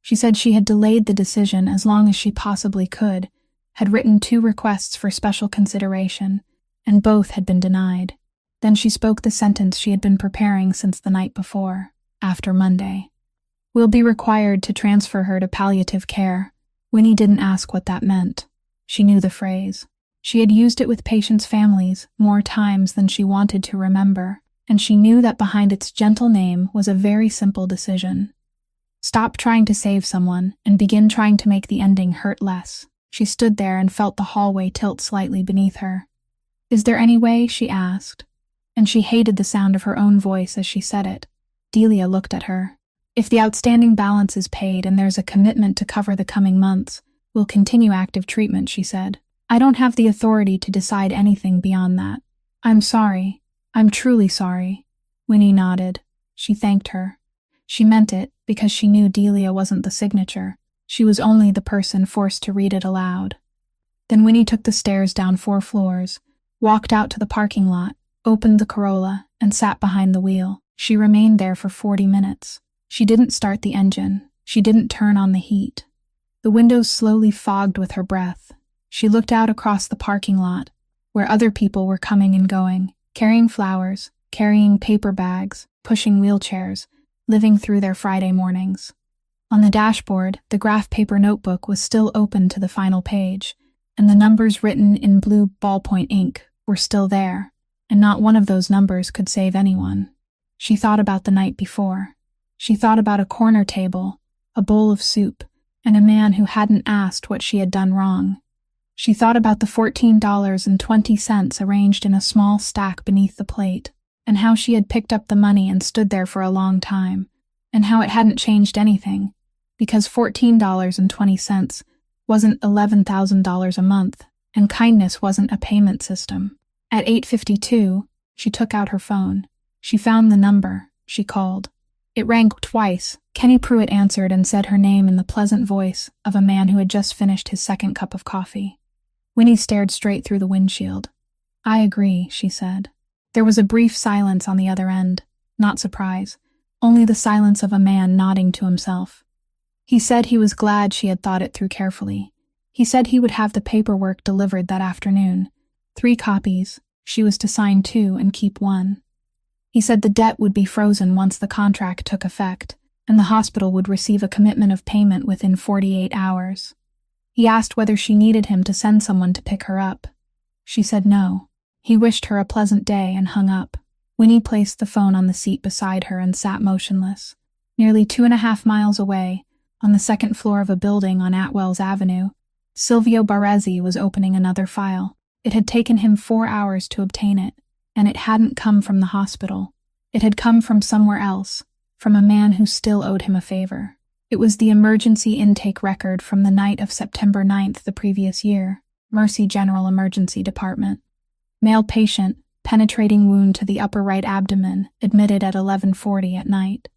She said she had delayed the decision as long as she possibly could, had written 2 requests for special consideration, and both had been denied. Then she spoke the sentence she had been preparing since the night before, after Monday. "We'll be required to transfer her to palliative care." Winnie didn't ask what that meant. She knew the phrase. She had used it with patients' families more times than she wanted to remember, and she knew that behind its gentle name was a very simple decision. Stop trying to save someone and begin trying to make the ending hurt less. She stood there and felt the hallway tilt slightly beneath her. "Is there any way?" she asked, and she hated the sound of her own voice as she said it. Delia looked at her. "If the outstanding balance is paid and there's a commitment to cover the coming months, we'll continue active treatment," she said. "I don't have the authority to decide anything beyond that." "I'm sorry. I'm truly sorry." Winnie nodded. She thanked her. She meant it because she knew Delia wasn't the signature. She was only the person forced to read it aloud. Then Winnie took the stairs down 4 floors, walked out to the parking lot, opened the Corolla, and sat behind the wheel. She remained there for 40 minutes. She didn't start the engine. She didn't turn on the heat. The windows slowly fogged with her breath. She looked out across the parking lot, where other people were coming and going, carrying flowers, carrying paper bags, pushing wheelchairs, living through their Friday mornings. On the dashboard, the graph paper notebook was still open to the final page, and the numbers written in blue ballpoint ink were still there, and not one of those numbers could save anyone. She thought about the night before. She thought about a corner table, a bowl of soup, and a man who hadn't asked what she had done wrong. She thought about the $14.20 arranged in a small stack beneath the plate, and how she had picked up the money and stood there for a long time, and how it hadn't changed anything, because $14.20 wasn't $11,000 a month, and kindness wasn't a payment system. At 8:52, she took out her phone. She found the number. She called. It rang twice. Kenny Pruitt answered and said her name in the pleasant voice of a man who had just finished his second cup of coffee. Winnie stared straight through the windshield. "I agree," she said. There was a brief silence on the other end, not surprise, only the silence of a man nodding to himself. He said he was glad she had thought it through carefully. He said he would have the paperwork delivered that afternoon. 3 copies. She was to sign 2 and keep 1. He said the debt would be frozen once the contract took effect, and the hospital would receive a commitment of payment within 48 hours. He asked whether she needed him to send someone to pick her up. She said no. He wished her a pleasant day and hung up. Winnie placed the phone on the seat beside her and sat motionless. Nearly 2.5 miles away, on the second floor of a building on Atwells Avenue, Silvio Baresi was opening another file. It had taken him 4 hours to obtain it, and it hadn't come from the hospital. It had come from somewhere else, from a man who still owed him a favor. It was the emergency intake record from the night of September 9th the previous year, Mercy General Emergency Department. Male patient, penetrating wound to the upper right abdomen, admitted at 11:40 at night.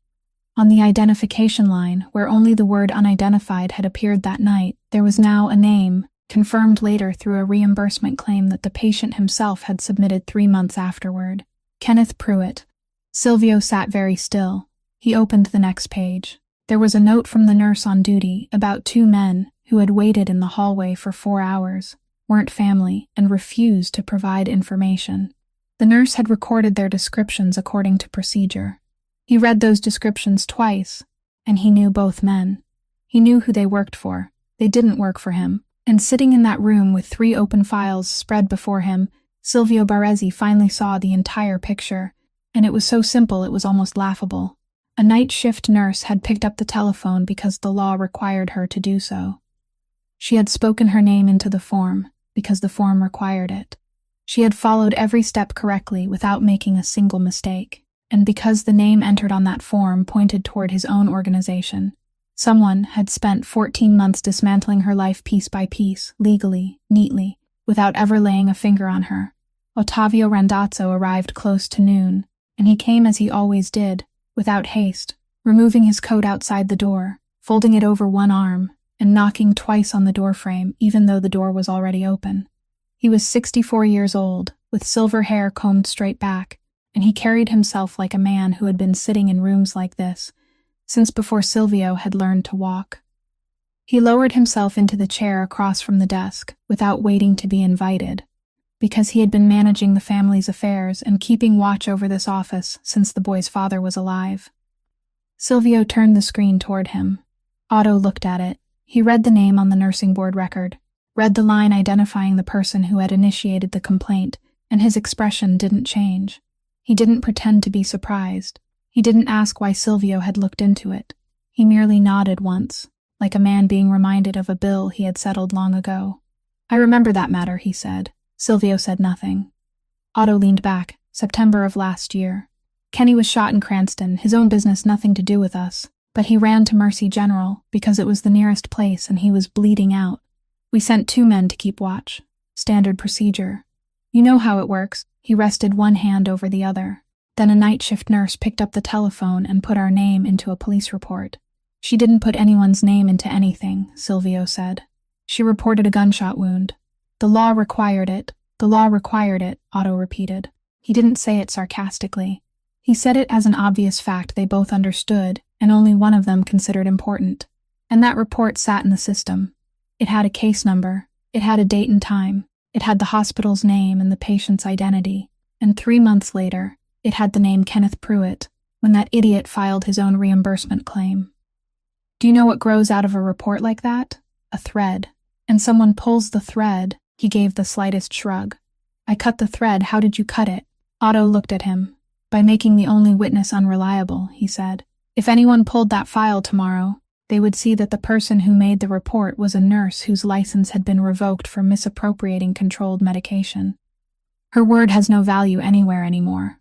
On the identification line, where only the word unidentified had appeared that night, there was now a name, confirmed later through a reimbursement claim that the patient himself had submitted 3 months afterward. Kenneth Pruitt. Silvio sat very still. He opened the next page. There was a note from the nurse on duty about 2 men who had waited in the hallway for 4 hours, weren't family, and refused to provide information. The nurse had recorded their descriptions according to procedure. He read those descriptions twice, and he knew both men. He knew who they worked for. They didn't work for him. And sitting in that room with 3 open files spread before him, Silvio Baresi finally saw the entire picture, and it was so simple it was almost laughable. A night shift nurse had picked up the telephone because the law required her to do so. She had spoken her name into the form because the form required it. She had followed every step correctly without making a single mistake, and because the name entered on that form pointed toward his own organization. Someone had spent 14 months dismantling her life piece by piece, legally, neatly, without ever laying a finger on her. Ottavio Randazzo arrived close to noon, and he came as he always did, without haste, removing his coat outside the door, folding it over one arm, and knocking twice on the doorframe even though the door was already open. He was 64 years old, with silver hair combed straight back, and he carried himself like a man who had been sitting in rooms like this since before Silvio had learned to walk. He lowered himself into the chair across from the desk without waiting to be invited, because he had been managing the family's affairs and keeping watch over this office since the boy's father was alive. Silvio turned the screen toward him. Otto looked at it. He read the name on the nursing board record, read the line identifying the person who had initiated the complaint, and his expression didn't change. He didn't pretend to be surprised. He didn't ask why Silvio had looked into it. He merely nodded once, like a man being reminded of a bill he had settled long ago. "I remember that matter," he said. Silvio said nothing. Otto leaned back. September of last year. Kenny was shot in Cranston, his own business nothing to do with us, but he ran to Mercy General because it was the nearest place and he was bleeding out. We sent 2 men to keep watch. Standard procedure. You know how it works. He rested one hand over the other. Then a night shift nurse picked up the telephone and put our name into a police report. She didn't put anyone's name into anything, Silvio said. She reported a gunshot wound. The law required it. The law required it, Otto repeated. He didn't say it sarcastically. He said it as an obvious fact they both understood, and only one of them considered important. And that report sat in the system. It had a case number. It had a date and time. It had the hospital's name and the patient's identity. And 3 months later, it had the name Kenneth Pruitt, when that idiot filed his own reimbursement claim. Do you know what grows out of a report like that? A thread. And someone pulls the thread. He gave the slightest shrug. I cut the thread. How did you cut it? Otto looked at him. By making the only witness unreliable, he said. If anyone pulled that file tomorrow, they would see that the person who made the report was a nurse whose license had been revoked for misappropriating controlled medication. Her word has no value anywhere anymore.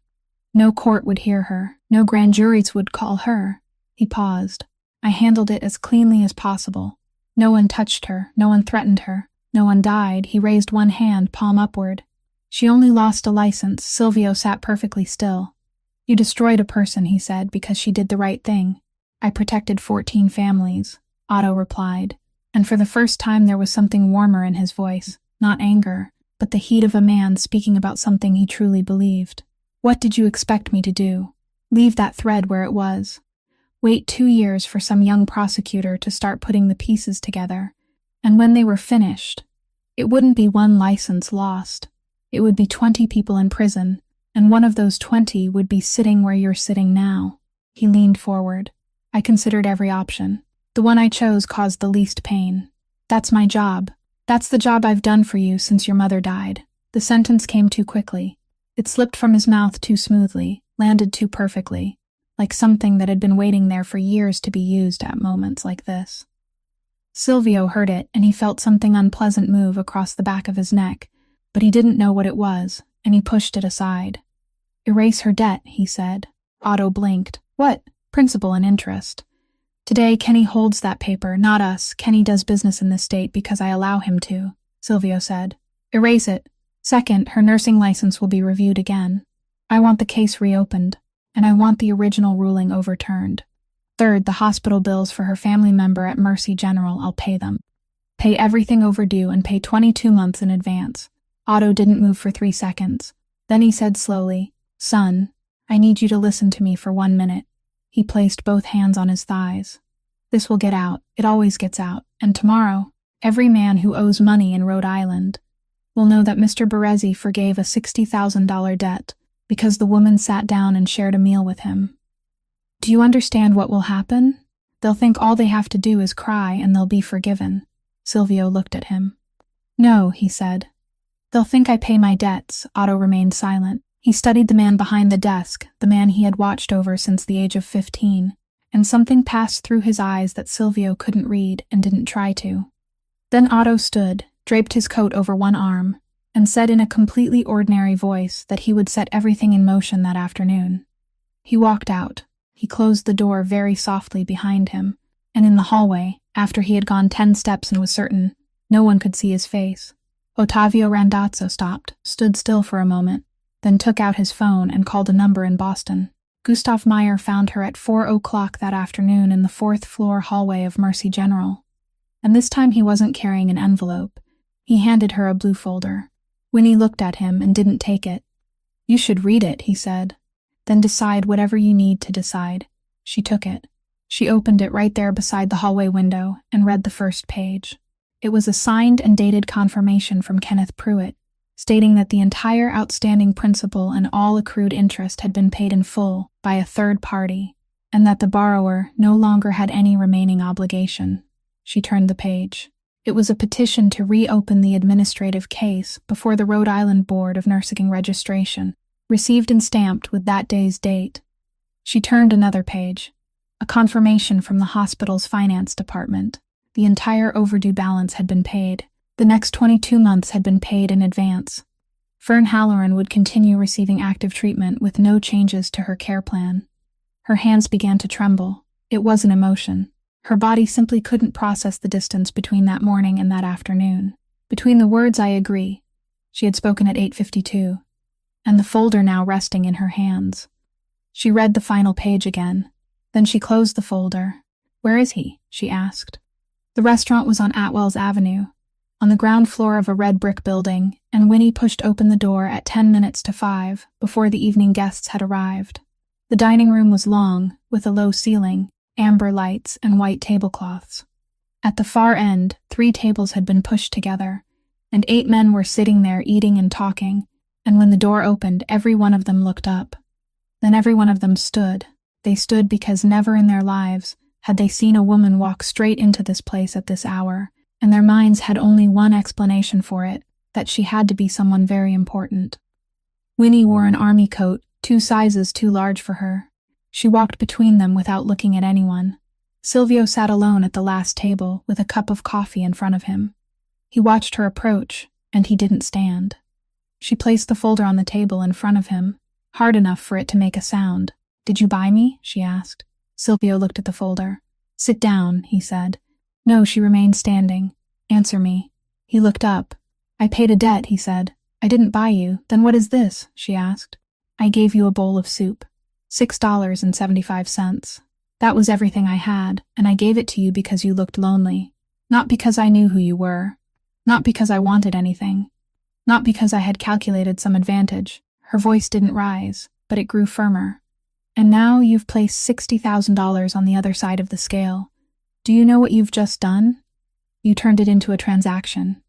No court would hear her. No grand juries would call her. He paused. I handled it as cleanly as possible. No one touched her. No one threatened her. No one died. He raised one hand, palm upward. She only lost a license. Silvio sat perfectly still. You destroyed a person, he said, because she did the right thing. I protected 14 families, Otto replied, and for the first time there was something warmer in his voice, not anger, but the heat of a man speaking about something he truly believed. What did you expect me to do? Leave that thread where it was. Wait 2 years for some young prosecutor to start putting the pieces together, and when they were finished, it wouldn't be one license lost. It would be 20 people in prison, and one of those 20 would be sitting where you're sitting now. He leaned forward. I considered every option. The one I chose caused the least pain. That's my job. That's the job I've done for you since your mother died. The sentence came too quickly. It slipped from his mouth too smoothly, landed too perfectly, like something that had been waiting there for years to be used at moments like this. Silvio heard it, and he felt something unpleasant move across the back of his neck, but he didn't know what it was, and he pushed it aside. Erase her debt, he said. Otto blinked. What? Principal and interest. Today, Kenny holds that paper, not us. Kenny does business in this state because I allow him to, Silvio said. Erase it. Second, her nursing license will be reviewed again. I want the case reopened, and I want the original ruling overturned. Third, the hospital bills for her family member at Mercy General, I'll pay them. Pay everything overdue and pay 22 months in advance. Otto didn't move for 3 seconds. Then he said slowly, Son, I need you to listen to me for 1 minute. He placed both hands on his thighs. This will get out. It always gets out. And tomorrow, every man who owes money in Rhode Island will know that Mr. Berezzi forgave a $60,000 debt because the woman sat down and shared a meal with him. Do you understand what will happen? They'll think all they have to do is cry and they'll be forgiven. Silvio looked at him. No, he said. They'll think I pay my debts. Otto remained silent. He studied the man behind the desk, the man he had watched over since the age of 15, and something passed through his eyes that Silvio couldn't read and didn't try to. Then Otto stood, draped his coat over one arm, and said in a completely ordinary voice that he would set everything in motion that afternoon. He walked out. He closed the door very softly behind him, and in the hallway, after he had gone 10 steps and was certain no one could see his face, Ottavio Randazzo stopped, stood still for a moment, then took out his phone and called a number in Boston. Gustav Meyer found her at 4 o'clock that afternoon in the 4th-floor hallway of Mercy General. And this time he wasn't carrying an envelope. He handed her a blue folder. Winnie looked at him and didn't take it. You should read it, he said. Then decide whatever you need to decide. She took it. She opened it right there beside the hallway window and read the first page. It was a signed and dated confirmation from Kenneth Pruitt, stating that the entire outstanding principal and all accrued interest had been paid in full by a third party, and that the borrower no longer had any remaining obligation. She turned the page. It was a petition to reopen the administrative case before the Rhode Island Board of Nursing Registration, received and stamped with that day's date. She turned another page. A confirmation from the hospital's finance department. The entire overdue balance had been paid. The next 22 months had been paid in advance. Fern Halloran would continue receiving active treatment with no changes to her care plan. Her hands began to tremble. It was an emotion. Her body simply couldn't process the distance between that morning and that afternoon. Between the words "I agree," she had spoken at 8:52, and the folder now resting in her hands. She read the final page again. Then she closed the folder. Where is he? She asked. The restaurant was on Atwell's Avenue, on the ground floor of a red brick building, and Winnie pushed open the door at 10 minutes to 5, before the evening guests had arrived. The dining room was long, with a low ceiling, amber lights, and white tablecloths. At the far end, 3 tables had been pushed together, and 8 men were sitting there eating and talking, and when the door opened, every one of them looked up. Then every one of them stood, They stood because never in their lives had they seen a woman walk straight into this place at this hour, and their minds had only one explanation for it, that she had to be someone very important. Winnie wore an army coat, 2 sizes too large for her. She walked between them without looking at anyone. Silvio sat alone at the last table with a cup of coffee in front of him. He watched her approach, and he didn't stand. She placed the folder on the table in front of him, hard enough for it to make a sound. "Did you buy me?" she asked. Silvio looked at the folder. "Sit down," he said. No, she remained standing. "Answer me." He looked up. "I paid a debt," he said. "I didn't buy you. Then what is this?" she asked. "I gave you a bowl of soup. $6.75. That was everything I had, and I gave it to you because you looked lonely. Not because I knew who you were. Not because I wanted anything. Not because I had calculated some advantage." Her voice didn't rise, but it grew firmer. "And now you've placed $60,000 on the other side of the scale. Do you know what you've just done? You turned it into a transaction.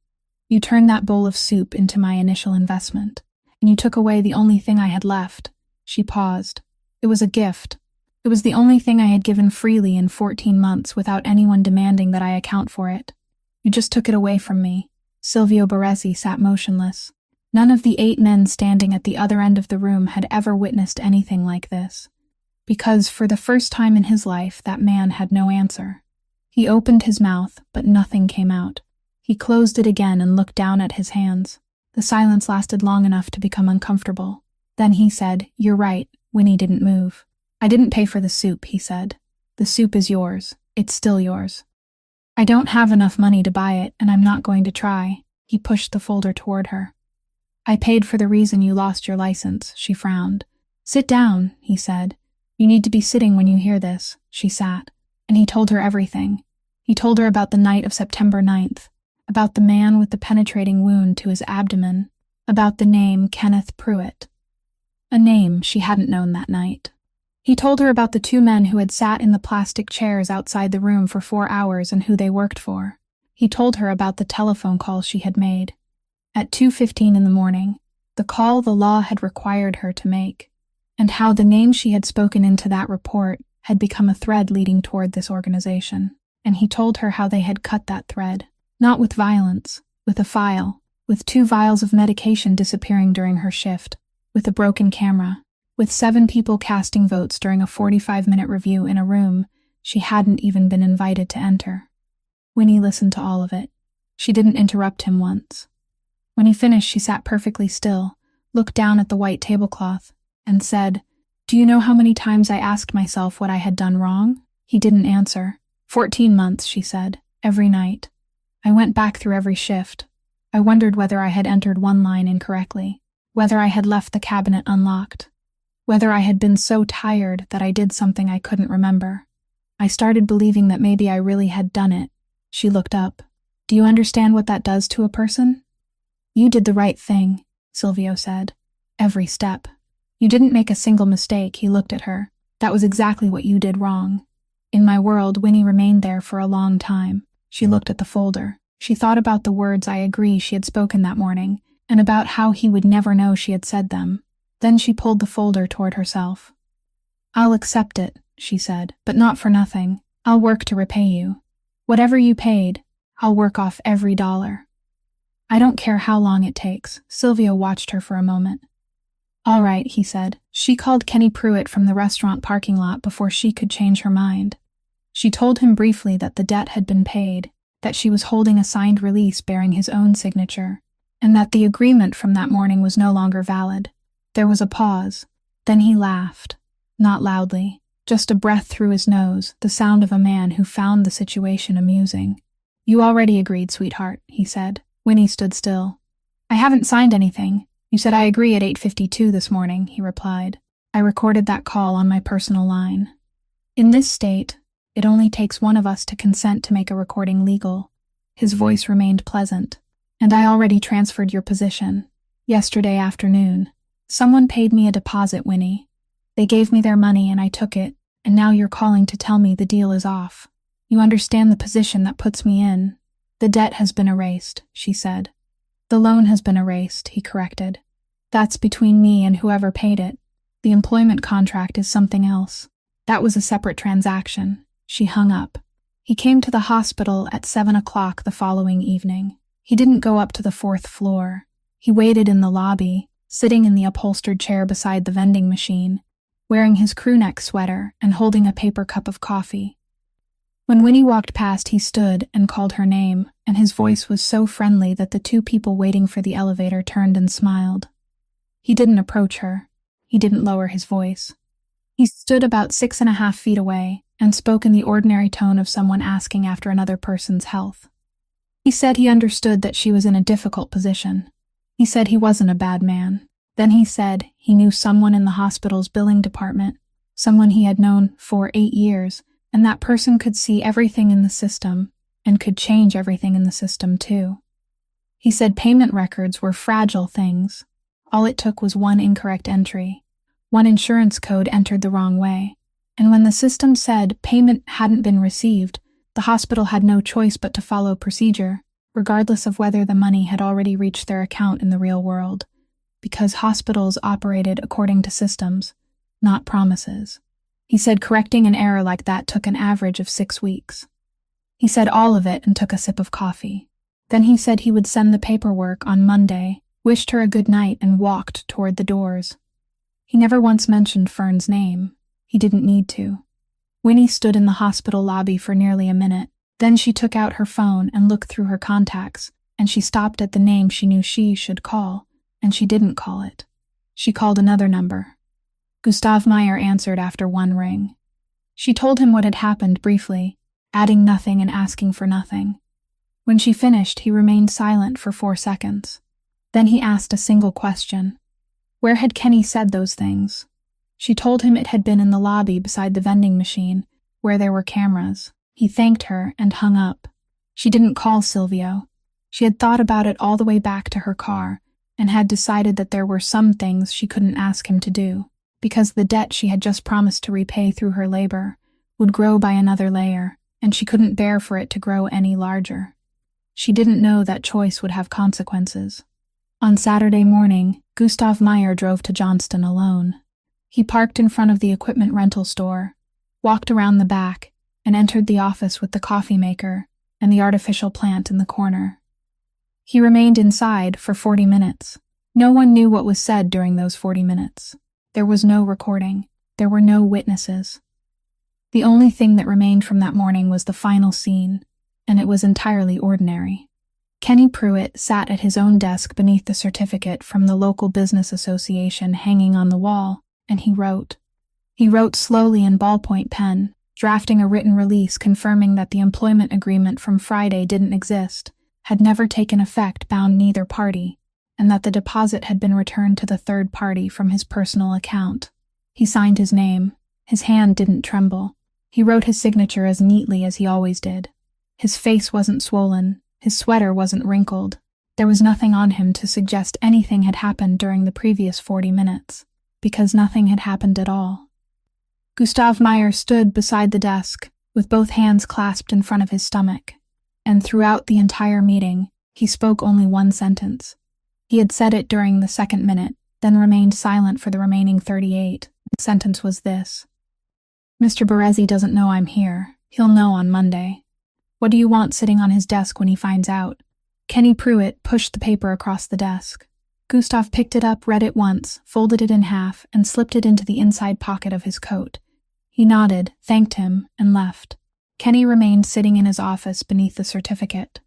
You turned that bowl of soup into my initial investment, and you took away the only thing I had left." She paused. "It was a gift. It was the only thing I had given freely in 14 months without anyone demanding that I account for it. You just took it away from me." Silvio Baresi sat motionless. None of the 8 men standing at the other end of the room had ever witnessed anything like this. Because, for the first time in his life, that man had no answer. He opened his mouth, but nothing came out. He closed it again and looked down at his hands. The silence lasted long enough to become uncomfortable. Then he said, "You're right." Winnie didn't move. "I didn't pay for the soup," he said. "The soup is yours. It's still yours. I don't have enough money to buy it, and I'm not going to try." He pushed the folder toward her. "I paid for the reason you lost your license." She frowned. "Sit down," he said. "You need to be sitting when you hear this." She sat, and he told her everything. He told her about the night of September 9th, about the man with the penetrating wound to his abdomen, about the name Kenneth Pruitt. A name she hadn't known that night. He told her about the 2 men who had sat in the plastic chairs outside the room for 4 hours and who they worked for. He told her about the telephone call she had made. At 2:15 in the morning, the call the law had required her to make, and how the name she had spoken into that report had become a thread leading toward this organization. And he told her how they had cut that thread, not with violence, with a file, with 2 vials of medication disappearing during her shift, with a broken camera, with 7 people casting votes during a 45-minute review in a room she hadn't even been invited to enter. Winnie listened to all of it. She didn't interrupt him once. When he finished, she sat perfectly still, looked down at the white tablecloth, and said, "Do you know how many times I asked myself what I had done wrong?" He didn't answer. 14 months, she said, every night. I went back through every shift. I wondered whether I had entered one line incorrectly, whether I had left the cabinet unlocked, whether I had been so tired that I did something I couldn't remember. I started believing that maybe I really had done it. She looked up. "Do you understand what that does to a person?" "You did the right thing," Silvio said. "Every step. You didn't make a single mistake." He looked at her. "That was exactly what you did wrong." In my world, Winnie remained there for a long time. She looked at the folder. She thought about the words "I agree" she had spoken that morning, and about how he would never know she had said them. Then she pulled the folder toward herself. "I'll accept it," she said, "but not for nothing. I'll work to repay you. Whatever you paid, I'll work off every dollar. I don't care how long it takes." Silvio watched her for a moment. "All right," he said. She called Kenny Pruitt from the restaurant parking lot before she could change her mind. She told him briefly that the debt had been paid, that she was holding a signed release bearing his own signature, and that the agreement from that morning was no longer valid. There was a pause. Then he laughed. Not loudly, just a breath through his nose, the sound of a man who found the situation amusing. "You already agreed, sweetheart," he said. Winnie stood still. "I haven't signed anything. You said I agree at 8:52 this morning," he replied. "I recorded that call on my personal line. In this state, it only takes one of us to consent to make a recording legal." His voice remained pleasant. "And I already transferred your position. Yesterday afternoon. Someone paid me a deposit, Winnie. They gave me their money and I took it, and now you're calling to tell me the deal is off. You understand the position that puts me in." "The debt has been erased," she said. "The loan has been erased," he corrected. "That's between me and whoever paid it. The employment contract is something else. That was a separate transaction. She hung up. He came to the hospital at 7 o'clock the following evening. He didn't go up to the 4th floor. He waited in the lobby, sitting in the upholstered chair beside the vending machine, wearing his crewneck sweater and holding a paper cup of coffee. When Winnie walked past, he stood and called her name, and his voice was so friendly that the two people waiting for the elevator turned and smiled. He didn't approach her. He didn't lower his voice. He stood about 6.5 feet away and spoke in the ordinary tone of someone asking after another person's health. He said he understood that she was in a difficult position. He said he wasn't a bad man. Then he said he knew someone in the hospital's billing department, someone he had known for 8 years, and that person could see everything in the system and could change everything in the system too. He said payment records were fragile things. All it took was one incorrect entry. One insurance code entered the wrong way, and when the system said payment hadn't been received, the hospital had no choice but to follow procedure, regardless of whether the money had already reached their account in the real world, because hospitals operated according to systems, not promises. He said correcting an error like that took an average of 6 weeks. He said all of it and took a sip of coffee. Then he said he would send the paperwork on Monday, wished her a good night, and walked toward the doors. He never once mentioned Fern's name. He didn't need to. Winnie stood in the hospital lobby for nearly a minute. Then she took out her phone and looked through her contacts, and she stopped at the name she knew she should call, and she didn't call it. She called another number. Gustav Meyer answered after one ring. She told him what had happened briefly, adding nothing and asking for nothing. When she finished, he remained silent for 4 seconds. Then he asked a single question. Where had Kenny said those things? She told him it had been in the lobby beside the vending machine, where there were cameras. He thanked her and hung up. She didn't call Silvio. She had thought about it all the way back to her car and had decided that there were some things she couldn't ask him to do, because the debt she had just promised to repay through her labor would grow by another layer, and she couldn't bear for it to grow any larger. She didn't know that choice would have consequences. On Saturday morning, Gustav Meyer drove to Johnston alone. He parked in front of the equipment rental store, walked around the back, and entered the office with the coffee maker and the artificial plant in the corner. He remained inside for 40 minutes. No one knew what was said during those 40 minutes. There was no recording. There were no witnesses. The only thing that remained from that morning was the final scene, and it was entirely ordinary. Kenny Pruitt sat at his own desk beneath the certificate from the local business association hanging on the wall, and he wrote. He wrote slowly in ballpoint pen, drafting a written release confirming that the employment agreement from Friday didn't exist, had never taken effect, bound neither party, and that the deposit had been returned to the third party from his personal account. He signed his name. His hand didn't tremble. He wrote his signature as neatly as he always did. His face wasn't swollen. His sweater wasn't wrinkled. There was nothing on him to suggest anything had happened during the previous 40 minutes, because nothing had happened at all. Gustav Meyer stood beside the desk, with both hands clasped in front of his stomach, and throughout the entire meeting, he spoke only one sentence. He had said it during the 2nd minute, then remained silent for the remaining 38. The sentence was this. Mr. Berezi doesn't know I'm here. He'll know on Monday. What do you want sitting on his desk when he finds out? Kenny Pruitt pushed the paper across the desk. Gustav picked it up, read it once, folded it in half, and slipped it into the inside pocket of his coat. He nodded, thanked him, and left. Kenny remained sitting in his office beneath the certificate,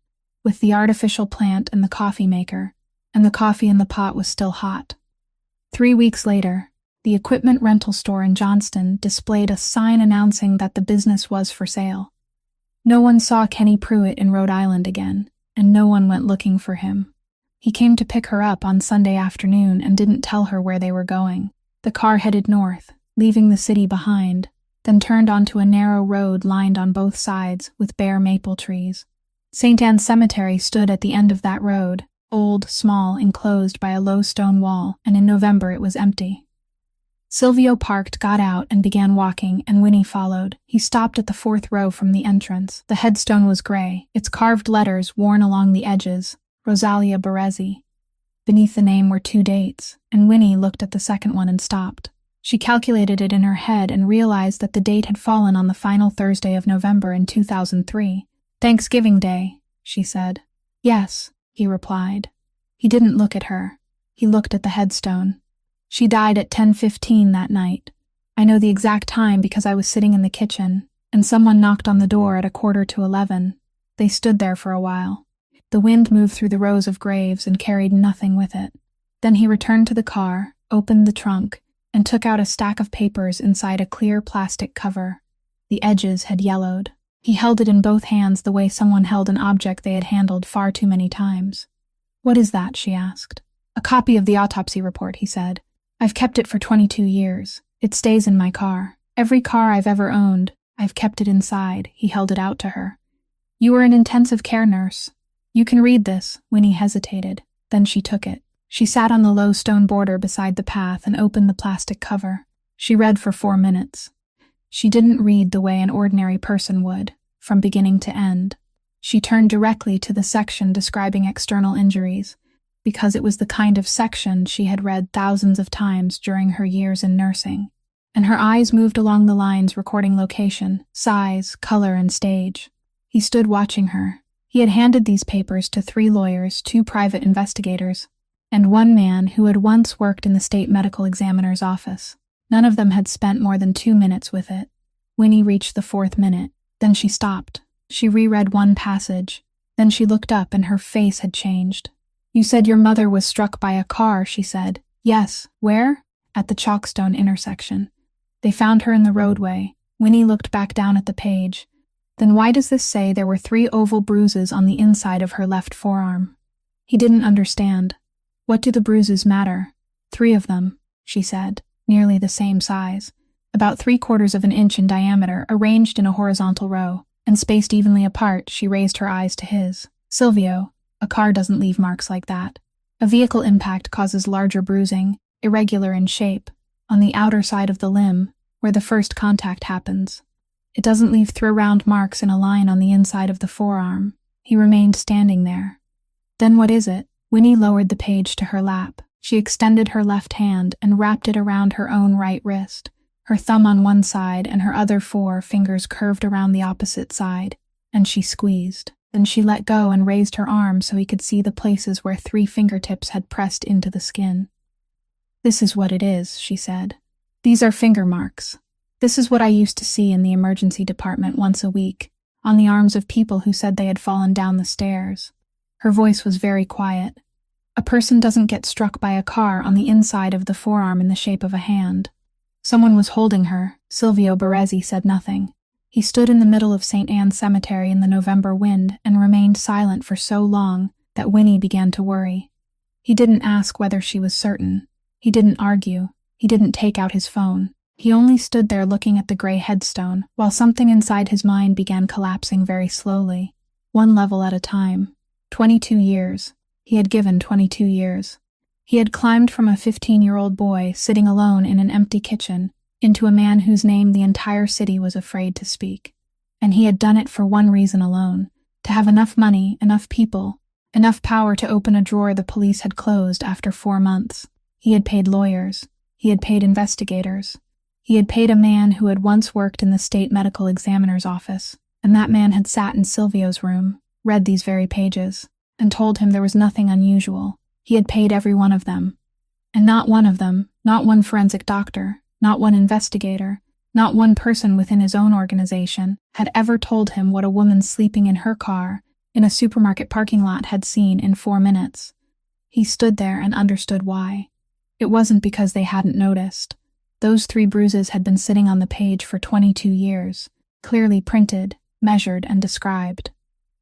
with the artificial plant and the coffee maker, and the coffee in the pot was still hot. 3 weeks later, the equipment rental store in Johnston displayed a sign announcing that the business was for sale. No one saw Kenny Pruitt in Rhode Island again, and no one went looking for him. He came to pick her up on Sunday afternoon and didn't tell her where they were going. The car headed north, leaving the city behind, then turned onto a narrow road lined on both sides with bare maple trees. St. Anne's Cemetery stood at the end of that road, old, small, enclosed by a low stone wall, and in November it was empty. Silvio parked, got out, and began walking, and Winnie followed. He stopped at the 4th row from the entrance. The headstone was gray, its carved letters worn along the edges, Rosalia Berezi. Beneath the name were 2 dates, and Winnie looked at the second one and stopped. She calculated it in her head and realized that the date had fallen on the final Thursday of November in 2003. Thanksgiving Day, she said. Yes, he replied. He didn't look at her. He looked at the headstone. She died at 10:15 that night. I know the exact time because I was sitting in the kitchen, and someone knocked on the door at 11:15. They stood there for a while. The wind moved through the rows of graves and carried nothing with it. Then he returned to the car, opened the trunk, and took out a stack of papers inside a clear plastic cover. The edges had yellowed. He held it in both hands the way someone held an object they had handled far too many times. What is that? She asked. A copy of the autopsy report, he said. I've kept it for 22 years. It stays in my car. Every car I've ever owned, I've kept it inside. He held it out to her. You were an intensive care nurse. You can read this. Winnie hesitated. Then she took it. She sat on the low stone border beside the path and opened the plastic cover. She read for 4 minutes. She didn't read the way an ordinary person would, from beginning to end. She turned directly to the section describing external injuries, because it was the kind of section she had read thousands of times during her years in nursing, and her eyes moved along the lines recording location, size, color, and stage. He stood watching her. He had handed these papers to 3 lawyers, 2 private investigators, and 1 man who had once worked in the state medical examiner's office. None of them had spent more than 2 minutes with it. Winnie reached the 4th minute. Then she stopped. She reread one passage. Then she looked up and her face had changed. You said your mother was struck by a car, she said. Yes. Where? At the Chalkstone intersection. They found her in the roadway. Winnie looked back down at the page. Then why does this say there were 3 oval bruises on the inside of her left forearm? He didn't understand. What do the bruises matter? 3 of them, she said, nearly the same size, about 3/4 of an inch in diameter, arranged in a horizontal row, and spaced evenly apart. She raised her eyes to his. Silvio, a car doesn't leave marks like that. A vehicle impact causes larger bruising, irregular in shape, on the outer side of the limb, where the first contact happens. It doesn't leave round marks in a line on the inside of the forearm. He remained standing there. Then what is it? Winnie lowered the page to her lap. She extended her left hand and wrapped it around her own right wrist, her thumb on one side and her other 4 fingers curved around the opposite side, and she squeezed. Then she let go and raised her arm so he could see the places where 3 fingertips had pressed into the skin. This is what it is, she said. These are finger marks. This is what I used to see in the emergency department once a week, on the arms of people who said they had fallen down the stairs. Her voice was very quiet. A person doesn't get struck by a car on the inside of the forearm in the shape of a hand. Someone was holding her. Silvio Baresi said nothing. He stood in the middle of St. Anne's Cemetery in the November wind and remained silent for so long that Winnie began to worry. He didn't ask whether she was certain. He didn't argue. He didn't take out his phone. He only stood there looking at the gray headstone while something inside his mind began collapsing very slowly, 1 level at a time. 22 years. He had given 22 years. He had climbed from a 15-year-old boy sitting alone in an empty kitchen into a man whose name the entire city was afraid to speak. And he had done it for one reason alone, to have enough money, enough people, enough power to open a drawer the police had closed after 4 months. He had paid lawyers. He had paid investigators. He had paid a man who had once worked in the state medical examiner's office, and that man had sat in Silvio's room, read these very pages, and told him there was nothing unusual. He had paid every one of them. And not one of them, not one forensic doctor, not one investigator, not one person within his own organization, had ever told him what a woman sleeping in her car in a supermarket parking lot had seen in 4 minutes. He stood there and understood why. It wasn't because they hadn't noticed. Those 3 bruises had been sitting on the page for 22 years, clearly printed, measured, and described.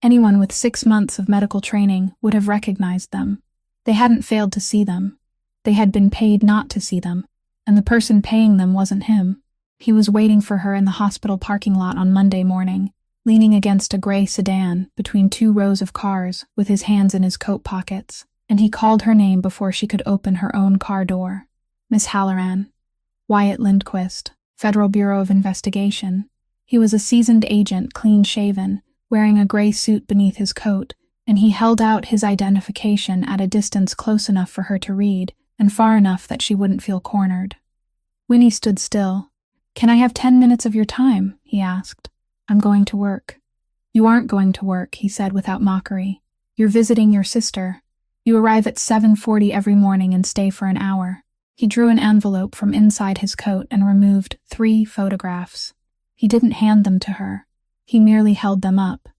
Anyone with 6 months of medical training would have recognized them. They hadn't failed to see them. They had been paid not to see them, and the person paying them wasn't him. He was waiting for her in the hospital parking lot on Monday morning, leaning against a gray sedan between 2 rows of cars with his hands in his coat pockets, and he called her name before she could open her own car door. Miss Halloran. Wyatt Lindquist, Federal Bureau of Investigation. He was a seasoned agent, clean-shaven, wearing a gray suit beneath his coat, and he held out his identification at a distance close enough for her to read, and far enough that she wouldn't feel cornered. Winnie stood still. "Can I have 10 minutes of your time?" he asked. "I'm going to work." "You aren't going to work," he said without mockery. "You're visiting your sister. You arrive at 7:40 every morning and stay for an hour." He drew an envelope from inside his coat and removed 3 photographs. He didn't hand them to her. He merely held them up.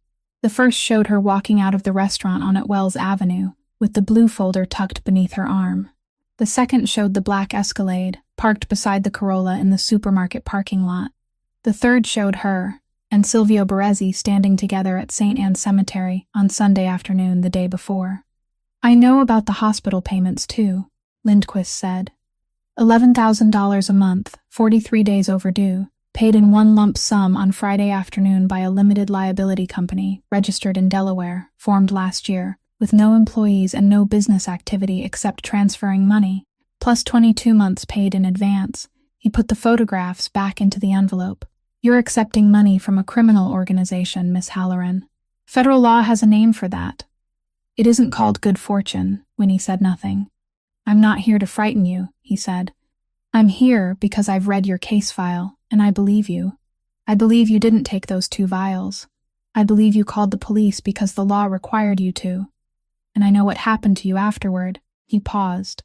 The first showed her walking out of the restaurant on Wells Avenue, with the blue folder tucked beneath her arm. The second showed the black Escalade, parked beside the Corolla in the supermarket parking lot. The third showed her and Silvio Baresi standing together at St. Anne's Cemetery on Sunday afternoon the day before. "I know about the hospital payments, too," Lindquist said. $11,000 a month, 43 days overdue, paid in one lump sum on Friday afternoon by a limited liability company registered in Delaware, formed last year, with no employees and no business activity except transferring money, plus 22 months paid in advance. He put the photographs back into the envelope. "You're accepting money from a criminal organization, Miss Halloran. Federal law has a name for that." "It isn't called good fortune," Winnie said nothing. "I'm not here to frighten you," he said. "I'm here because I've read your case file, and I believe you. I believe you didn't take those 2 vials. I believe you called the police because the law required you to. And I know what happened to you afterward." He paused.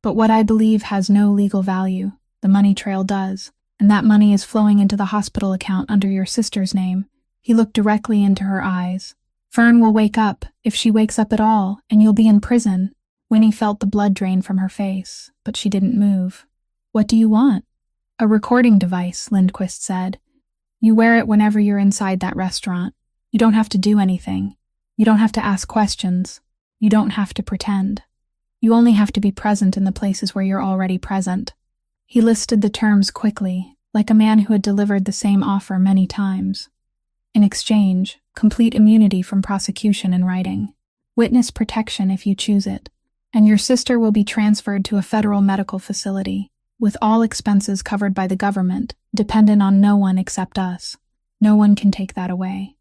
"But what I believe has no legal value. The money trail does, and that money is flowing into the hospital account under your sister's name." He looked directly into her eyes. "Fern will wake up, if she wakes up at all, and you'll be in prison." Winnie felt the blood drain from her face, but she didn't move. "What do you want?" "A recording device," Lindquist said. "You wear it whenever you're inside that restaurant. You don't have to do anything. You don't have to ask questions. You don't have to pretend. You only have to be present in the places where you're already present." He listed the terms quickly, like a man who had delivered the same offer many times. "In exchange, complete immunity from prosecution in writing. Witness protection if you choose it. And your sister will be transferred to a federal medical facility, with all expenses covered by the government, dependent on no one except us. No one can take that away.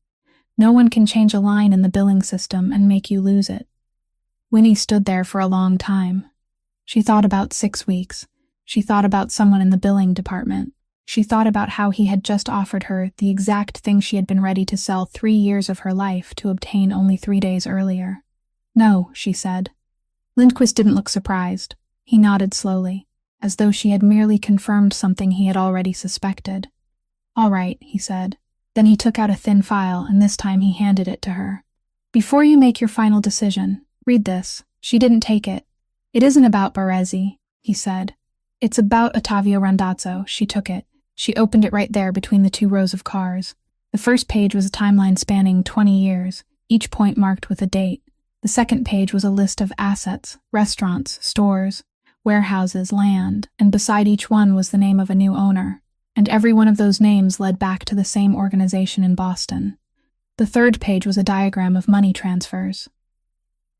No one can change a line in the billing system and make you lose it." Winnie stood there for a long time. She thought about 6 weeks. She thought about someone in the billing department. She thought about how he had just offered her the exact thing she had been ready to sell 3 years of her life to obtain only 3 days earlier. "No," she said. Lindquist didn't look surprised. He nodded slowly, as though she had merely confirmed something he had already suspected. "All right," he said. Then he took out a thin file, and this time he handed it to her. "Before you make your final decision, read this." She didn't take it. "It isn't about Baresi," he said. "It's about Ottavio Randazzo." She took it. She opened it right there between the 2 rows of cars. The first page was a timeline spanning 20 years, each point marked with a date. The second page was a list of assets, restaurants, stores, warehouses, land, and beside each one was the name of a new owner. And every one of those names led back to the same organization in Boston. The third page was a diagram of money transfers.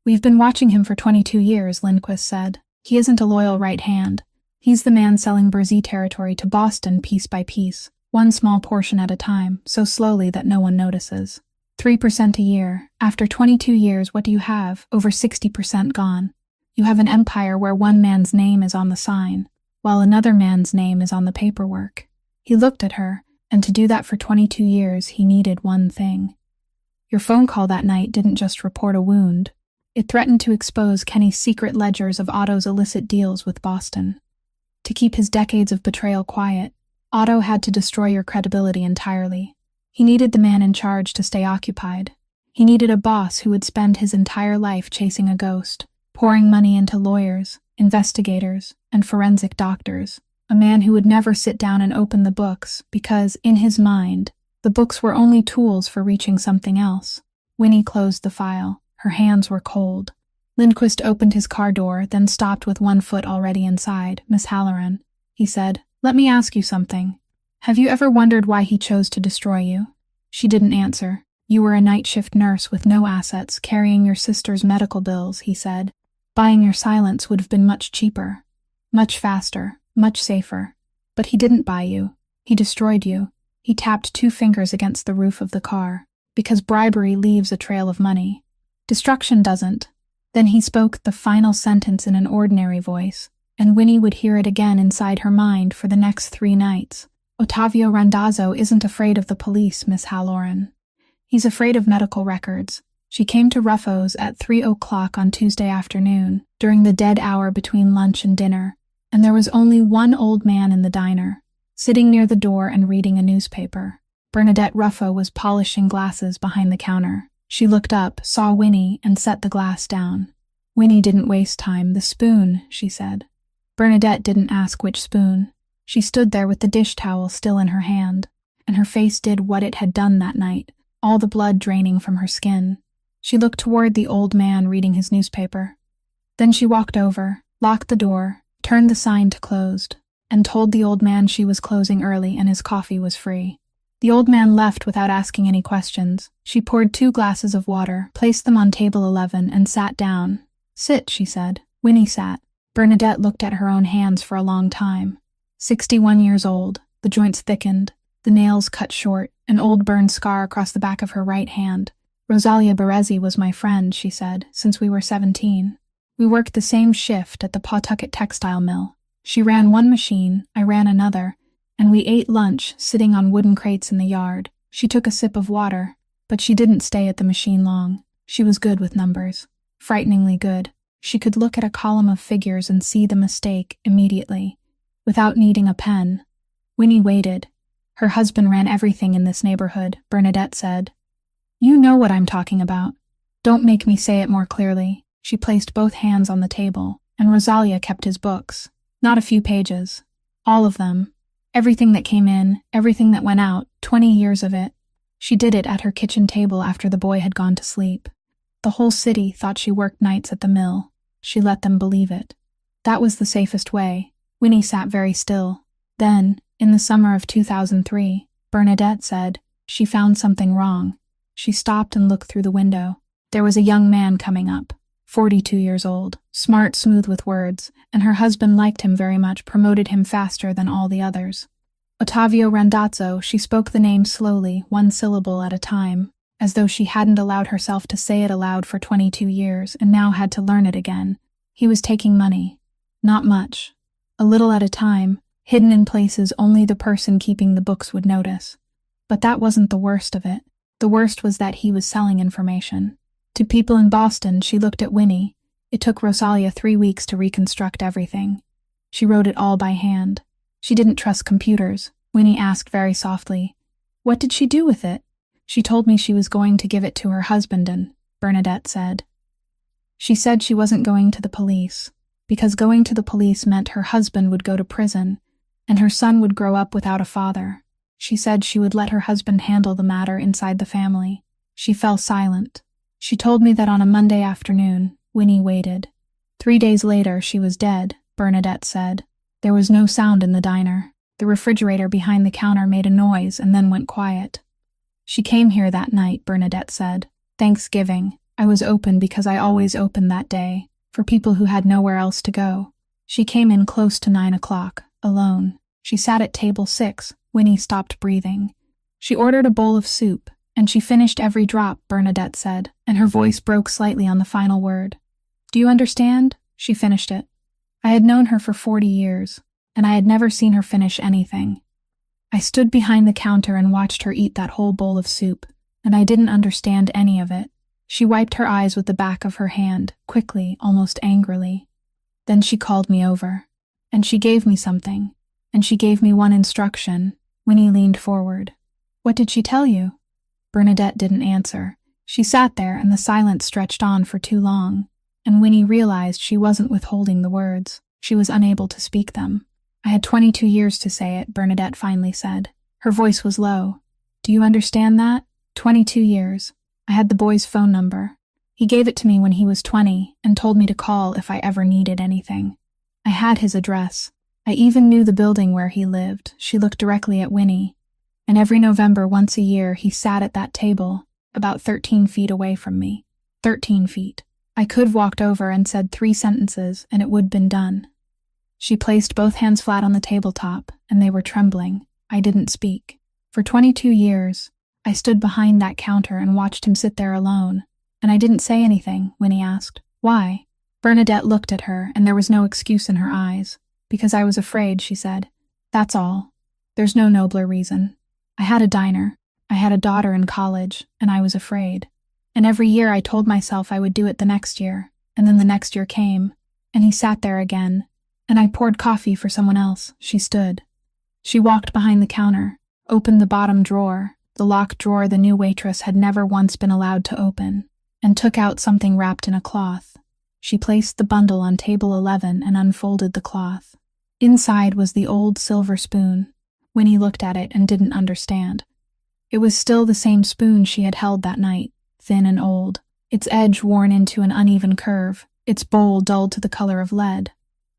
"We've been watching him for 22 years, Lindquist said. "He isn't a loyal right hand. He's the man selling Baresi territory to Boston piece by piece, one small portion at a time, so slowly that no one notices. 3% a year. After 22 years, what do you have? Over 60% gone. You have an empire where one man's name is on the sign, while another man's name is on the paperwork." He looked at her, and to do that for 22 years, he needed one thing. "Your phone call that night didn't just report a wound. It threatened to expose Kenny's secret ledgers of Otto's illicit deals with Boston. To keep his decades of betrayal quiet, Otto had to destroy your credibility entirely. He needed the man in charge to stay occupied. He needed a boss who would spend his entire life chasing a ghost, pouring money into lawyers, investigators, and forensic doctors. A man who would never sit down and open the books because, in his mind, the books were only tools for reaching something else. Winnie closed the file. Her hands were cold. Lindquist opened his car door, then stopped with one foot already inside. "Miss Halloran," he said, "let me ask you something. Have you ever wondered why he chose to destroy you?" She didn't answer. "You were a night shift nurse with no assets, carrying your sister's medical bills," he said. "Buying your silence would have been much cheaper, much faster, much safer. But he didn't buy you. He destroyed you." He tapped 2 fingers against the roof of the car. "Because bribery leaves a trail of money. Destruction doesn't." Then he spoke the final sentence in an ordinary voice, and Winnie would hear it again inside her mind for the next 3 nights. Ottavio Randazzo isn't afraid of the police, Miss Halloran. He's afraid of medical records. She came to Ruffo's at 3 o'clock on Tuesday afternoon, during the dead hour between lunch and dinner, and there was only one old man in the diner, sitting near the door and reading a newspaper. Bernadette Ruffo was polishing glasses behind the counter. She looked up, saw Winnie, and set the glass down. Winnie didn't waste time. "The spoon," she said. Bernadette didn't ask which spoon. She stood there with the dish towel still in her hand, and her face did what it had done that night, all the blood draining from her skin. She looked toward the old man reading his newspaper. Then she walked over, locked the door, turned the sign to closed, and told the old man she was closing early and his coffee was free. The old man left without asking any questions. She poured 2 glasses of water, placed them on table 11, and sat down. "Sit," she said. Winnie sat. Bernadette looked at her own hands for a long time. 61 years old, the joints thickened, the nails cut short, an old burned scar across the back of her right hand. "Rosalia Baresi was my friend," she said, "since we were 17. We worked the same shift at the Pawtucket textile mill. She ran one machine, I ran another, and we ate lunch sitting on wooden crates in the yard. She took a sip of water, but she didn't stay at the machine long. She was good with numbers. Frighteningly good. She could look at a column of figures and see the mistake immediately, without needing a pen. Winnie waited. Her husband ran everything in this neighborhood, Bernadette said. "You know what I'm talking about. Don't make me say it more clearly." She placed both hands on the table, and Rosalia kept his books. Not a few pages. All of them. Everything that came in, everything that went out, 20 years of it. She did it at her kitchen table after the boy had gone to sleep. The whole city thought she worked nights at the mill. She let them believe it. That was the safest way. Winnie sat very still. Then, in the summer of 2003, Bernadette said she found something wrong. She stopped and looked through the window. There was a young man coming up, 42 years old, smart, smooth with words, and her husband liked him very much, promoted him faster than all the others. Ottavio Randazzo. She spoke the name slowly, one syllable at a time, as though she hadn't allowed herself to say it aloud for 22 years and now had to learn it again. He was taking money. Not much. A little at a time, hidden in places only the person keeping the books would notice. But that wasn't the worst of it. The worst was that he was selling information. To people in Boston. She looked at Winnie. It took Rosalia 3 weeks to reconstruct everything. She wrote it all by hand. She didn't trust computers. Winnie asked very softly, "What did she do with it?" "She told me she was going to give it to her husband and," Bernadette said. "She said she wasn't going to the police, because going to the police meant her husband would go to prison, and her son would grow up without a father. She said she would let her husband handle the matter inside the family." She fell silent. "She told me that on a Monday afternoon." Winnie waited. 3 days later she was dead, Bernadette said. There was no sound in the diner. The refrigerator behind the counter made a noise and then went quiet. "She came here that night," Bernadette said. "Thanksgiving. I was open because I always opened that day, for people who had nowhere else to go. She came in close to 9 o'clock, alone. She sat at table 6. Winnie stopped breathing. She ordered a bowl of soup, and she finished every drop," Bernadette said, and her voice broke slightly on the final word. "Do you understand?" She finished it. I had known her for 40 years, and I had never seen her finish anything. I stood behind the counter and watched her eat that whole bowl of soup, and I didn't understand any of it. She wiped her eyes with the back of her hand, quickly, almost angrily. Then she called me over, and she gave me something, and she gave me one instruction. Winnie leaned forward. "What did she tell you?" Bernadette didn't answer. She sat there and the silence stretched on for too long, and Winnie realized she wasn't withholding the words. She was unable to speak them. "I had 22 years to say it," Bernadette finally said. Her voice was low. "Do you understand that? 22 years. I had the boy's phone number. He gave it to me when he was 20 and told me to call if I ever needed anything. I had his address. I even knew the building where he lived." She looked directly at Winnie. "And every November, once a year, he sat at that table, about 13 feet away from me. 13 feet. I could have walked over and said 3 sentences, and it would have been done." She placed both hands flat on the tabletop, and they were trembling. I didn't speak. "For 22 years, I stood behind that counter and watched him sit there alone. And I didn't say anything," Winnie asked. "Why?" Bernadette looked at her, and there was no excuse in her eyes. Because I was afraid, she said. That's all. There's no nobler reason. I had a diner. I had a daughter in college, and I was afraid. And every year I told myself I would do it the next year, and then the next year came, and he sat there again, and I poured coffee for someone else. She stood. She walked behind the counter, opened the bottom drawer, the locked drawer the new waitress had never once been allowed to open, and took out something wrapped in a cloth. She placed the bundle on table 11 and unfolded the cloth. Inside was the old silver spoon. Winnie looked at it and didn't understand. It was still the same spoon she had held that night, thin and old, its edge worn into an uneven curve, its bowl dulled to the color of lead.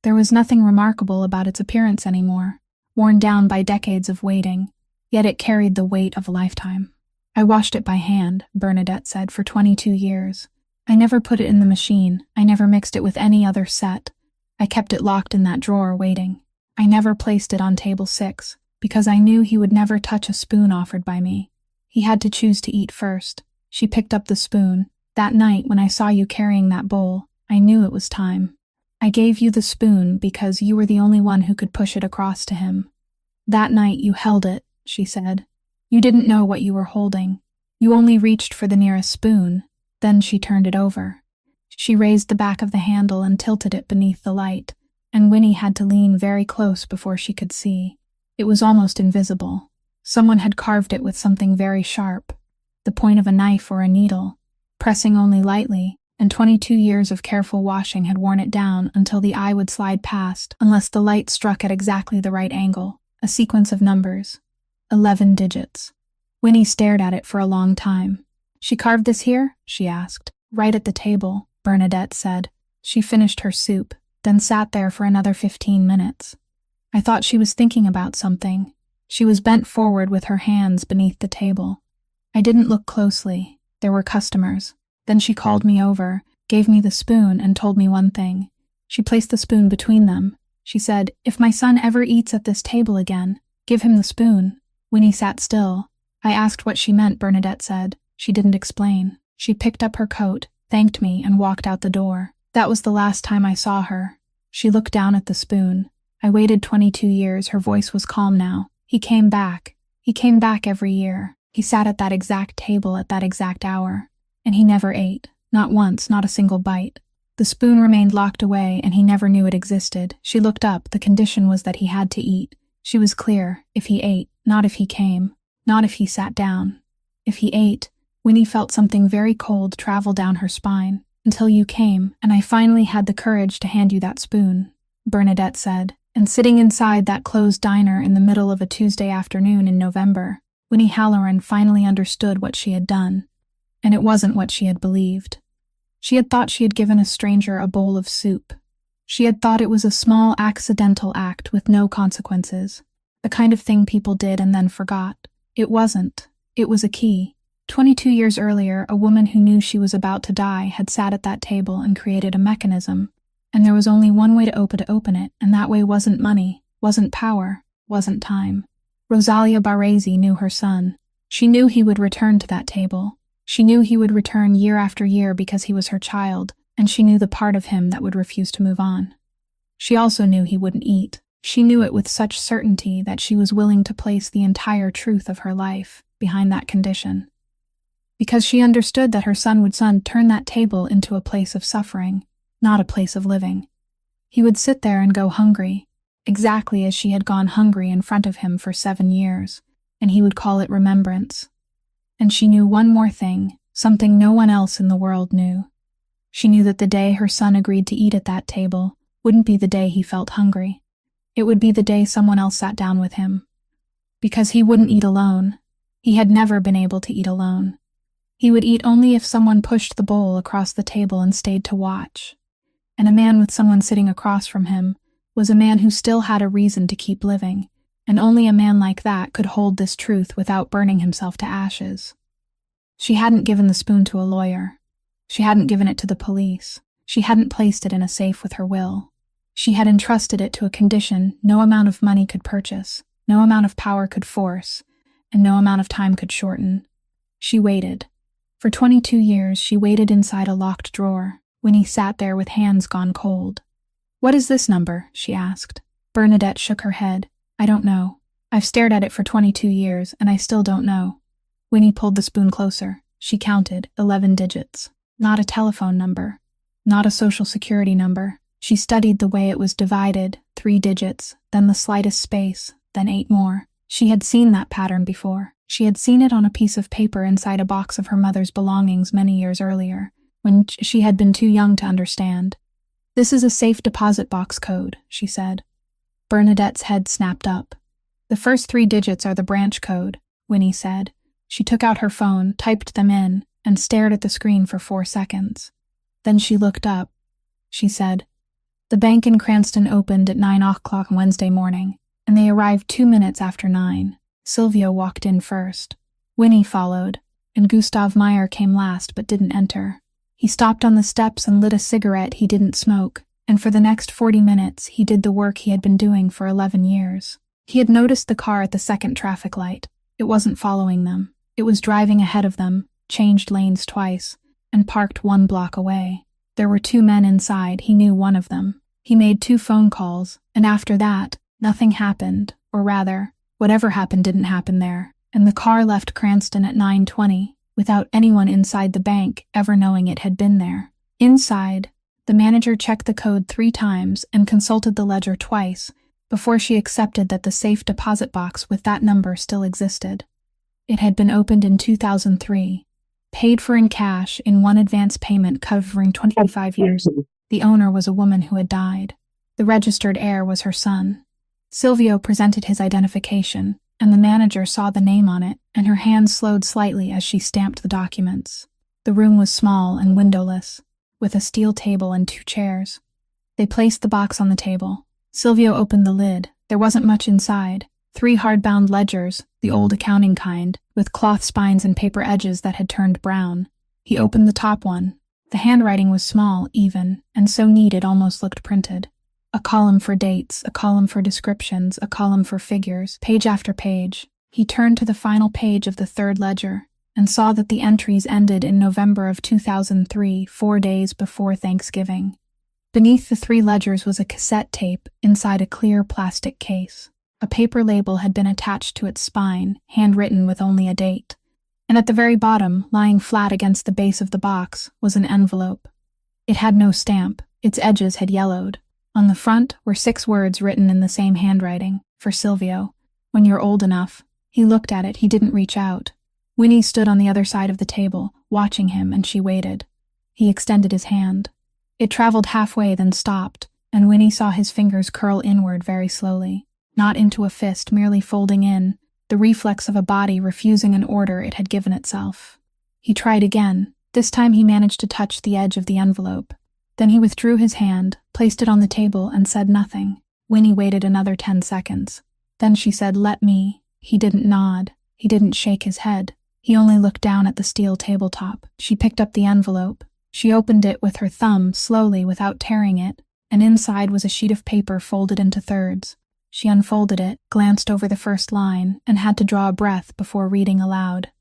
There was nothing remarkable about its appearance anymore, worn down by decades of waiting, yet it carried the weight of a lifetime. I washed it by hand, Bernadette said, for 22 years. I never put it in the machine. I never mixed it with any other set. I kept it locked in that drawer waiting. I never placed it on table 6, because I knew he would never touch a spoon offered by me. He had to choose to eat first. She picked up the spoon. That night, when I saw you carrying that bowl, I knew it was time. I gave you the spoon because you were the only one who could push it across to him. That night you held it, she said. You didn't know what you were holding. You only reached for the nearest spoon. Then she turned it over. She raised the back of the handle and tilted it beneath the light, and Winnie had to lean very close before she could see. It was almost invisible. Someone had carved it with something very sharp, the point of a knife or a needle, pressing only lightly, and 22 years of careful washing had worn it down until the eye would slide past unless the light struck at exactly the right angle, a sequence of numbers. 11 digits. Winnie stared at it for a long time. She carved this here? She asked. Right at the table, Bernadette said. She finished her soup, then sat there for another 15 minutes. I thought she was thinking about something. She was bent forward with her hands beneath the table. I didn't look closely. There were customers. Then she called me over, gave me the spoon, and told me one thing. She placed the spoon between them. She said, if my son ever eats at this table again, give him the spoon. Winnie sat still. I asked what she meant, Bernadette said. She didn't explain. She picked up her coat, thanked me, and walked out the door. That was the last time I saw her. She looked down at the spoon. I waited 22 years. Her voice was calm now. He came back. He came back every year. He sat at that exact table at that exact hour. And he never ate. Not once, not a single bite. The spoon remained locked away, and he never knew it existed. She looked up. The condition was that he had to eat. She was clear. If he ate, not if he came. Not if he sat down. If he ate, Winnie felt something very cold travel down her spine. Until you came, and I finally had the courage to hand you that spoon, Bernadette said. And sitting inside that closed diner in the middle of a Tuesday afternoon in November, Winnie Halloran finally understood what she had done. And it wasn't what she had believed. She had thought she had given a stranger a bowl of soup. She had thought it was a small accidental act with no consequences, the kind of thing people did and then forgot. It wasn't. It was a key. 22 years earlier, a woman who knew she was about to die had sat at that table and created a mechanism, and there was only one way to open it, and that way wasn't money, wasn't power, wasn't time. Rosalia Barresi knew her son. She knew he would return to that table. She knew he would return year after year because he was her child, and she knew the part of him that would refuse to move on. She also knew he wouldn't eat. She knew it with such certainty that she was willing to place the entire truth of her life behind that condition. Because she understood that her son would turn that table into a place of suffering, not a place of living. He would sit there and go hungry, exactly as she had gone hungry in front of him for 7 years, and he would call it remembrance. And she knew one more thing, something no one else in the world knew. She knew that the day her son agreed to eat at that table wouldn't be the day he felt hungry. It would be the day someone else sat down with him. Because he wouldn't eat alone. He had never been able to eat alone. He would eat only if someone pushed the bowl across the table and stayed to watch. And a man with someone sitting across from him was a man who still had a reason to keep living, and only a man like that could hold this truth without burning himself to ashes. She hadn't given the spoon to a lawyer. She hadn't given it to the police. She hadn't placed it in a safe with her will. She had entrusted it to a condition no amount of money could purchase, no amount of power could force, and no amount of time could shorten. She waited. For 22 years, she waited inside a locked drawer, Winnie sat there with hands gone cold. "What is this number?" she asked. Bernadette shook her head. "I don't know. I've stared at it for 22 years, and I still don't know." Winnie pulled the spoon closer. She counted 11 digits. Not a telephone number. Not a social security number. She studied the way it was divided, 3 digits, then the slightest space, then 8 more. She had seen that pattern before. She had seen it on a piece of paper inside a box of her mother's belongings many years earlier, when she had been too young to understand. "This is a safe deposit box code," she said. Bernadette's head snapped up. "The first 3 digits are the branch code," Winnie said. She took out her phone, typed them in, and stared at the screen for 4 seconds. Then she looked up. She said, "The bank in Cranston opened at 9 o'clock Wednesday morning, and they arrived 2 minutes after 9. Silvio walked in first. Winnie followed, and Gustav Meyer came last but didn't enter. He stopped on the steps and lit a cigarette he didn't smoke, and for the next 40 minutes he did the work he had been doing for 11 years. He had noticed the car at the second traffic light. It wasn't following them. It was driving ahead of them, changed lanes twice, and parked 1 block away. There were 2 men inside. He knew one of them. He made 2 phone calls, and after that, nothing happened, or rather, whatever happened didn't happen there, and the car left Cranston at 9:20, without anyone inside the bank ever knowing it had been there. Inside, the manager checked the code 3 times and consulted the ledger twice before she accepted that the safe deposit box with that number still existed. It had been opened in 2003, paid for in cash in 1 advance payment covering 25 years. The owner was a woman who had died. The registered heir was her son. Silvio presented his identification, and the manager saw the name on it, and her hand slowed slightly as she stamped the documents. The room was small and windowless, with a steel table and 2 chairs. They placed the box on the table. Silvio opened the lid. There wasn't much inside. 3 hard-bound ledgers, the old accounting kind, with cloth spines and paper edges that had turned brown. He opened the top one. The handwriting was small, even, and so neat it almost looked printed. A column for dates, a column for descriptions, a column for figures, page after page. He turned to the final page of the 3rd ledger and saw that the entries ended in November of 2003, 4 days before Thanksgiving. Beneath the 3 ledgers was a cassette tape inside a clear plastic case. A paper label had been attached to its spine, handwritten with only a date. And at the very bottom, lying flat against the base of the box, was an envelope. It had no stamp. Its edges had yellowed. On the front were 6 words written in the same handwriting, for Silvio. "When you're old enough." He looked at it. He didn't reach out. Winnie stood on the other side of the table, watching him, and she waited. He extended his hand. It traveled halfway, then stopped, and Winnie saw his fingers curl inward very slowly. Not into a fist, merely folding in, the reflex of a body refusing an order it had given itself. He tried again. This time he managed to touch the edge of the envelope. Then he withdrew his hand, placed it on the table, and said nothing. Winnie waited another 10 seconds. Then she said, "Let me." He didn't nod. He didn't shake his head. He only looked down at the steel tabletop. She picked up the envelope. She opened it with her thumb, slowly, without tearing it, and inside was a sheet of paper folded into thirds. She unfolded it, glanced over the first line, and had to draw a breath before reading aloud.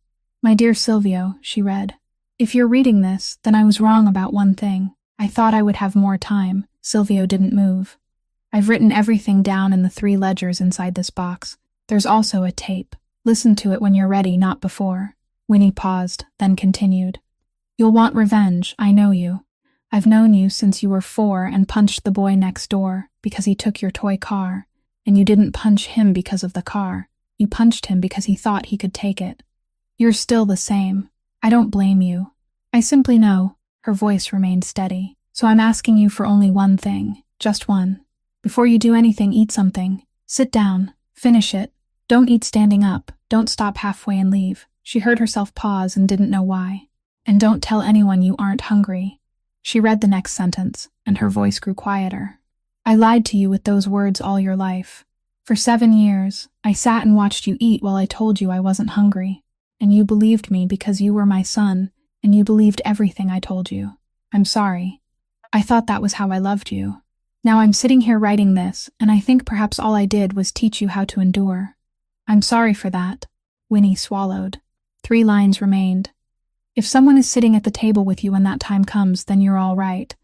"My dear Silvio," she read, "if you're reading this, then I was wrong about one thing. I thought I would have more time." Silvio didn't move. "I've written everything down in the 3 ledgers inside this box. There's also a tape. Listen to it when you're ready, not before." Winnie paused, then continued. "You'll want revenge, I know you. I've known you since you were 4 and punched the boy next door because he took your toy car. And you didn't punch him because of the car. You punched him because he thought he could take it. You're still the same. I don't blame you. I simply know." Her voice remained steady. "So I'm asking you for only one thing. Just one. Before you do anything, eat something. Sit down. Finish it. Don't eat standing up. Don't stop halfway and leave." She heard herself pause and didn't know why. "And don't tell anyone you aren't hungry." She read the next sentence, and her voice grew quieter. "I lied to you with those words all your life. For 7 years, I sat and watched you eat while I told you I wasn't hungry. And you believed me because you were my son, and you believed everything I told you. I'm sorry. I thought that was how I loved you. Now I'm sitting here writing this, and I think perhaps all I did was teach you how to endure. I'm sorry for that." Winnie swallowed. 3 lines remained. If someone is sitting at the table with you when that time comes, then you're all right.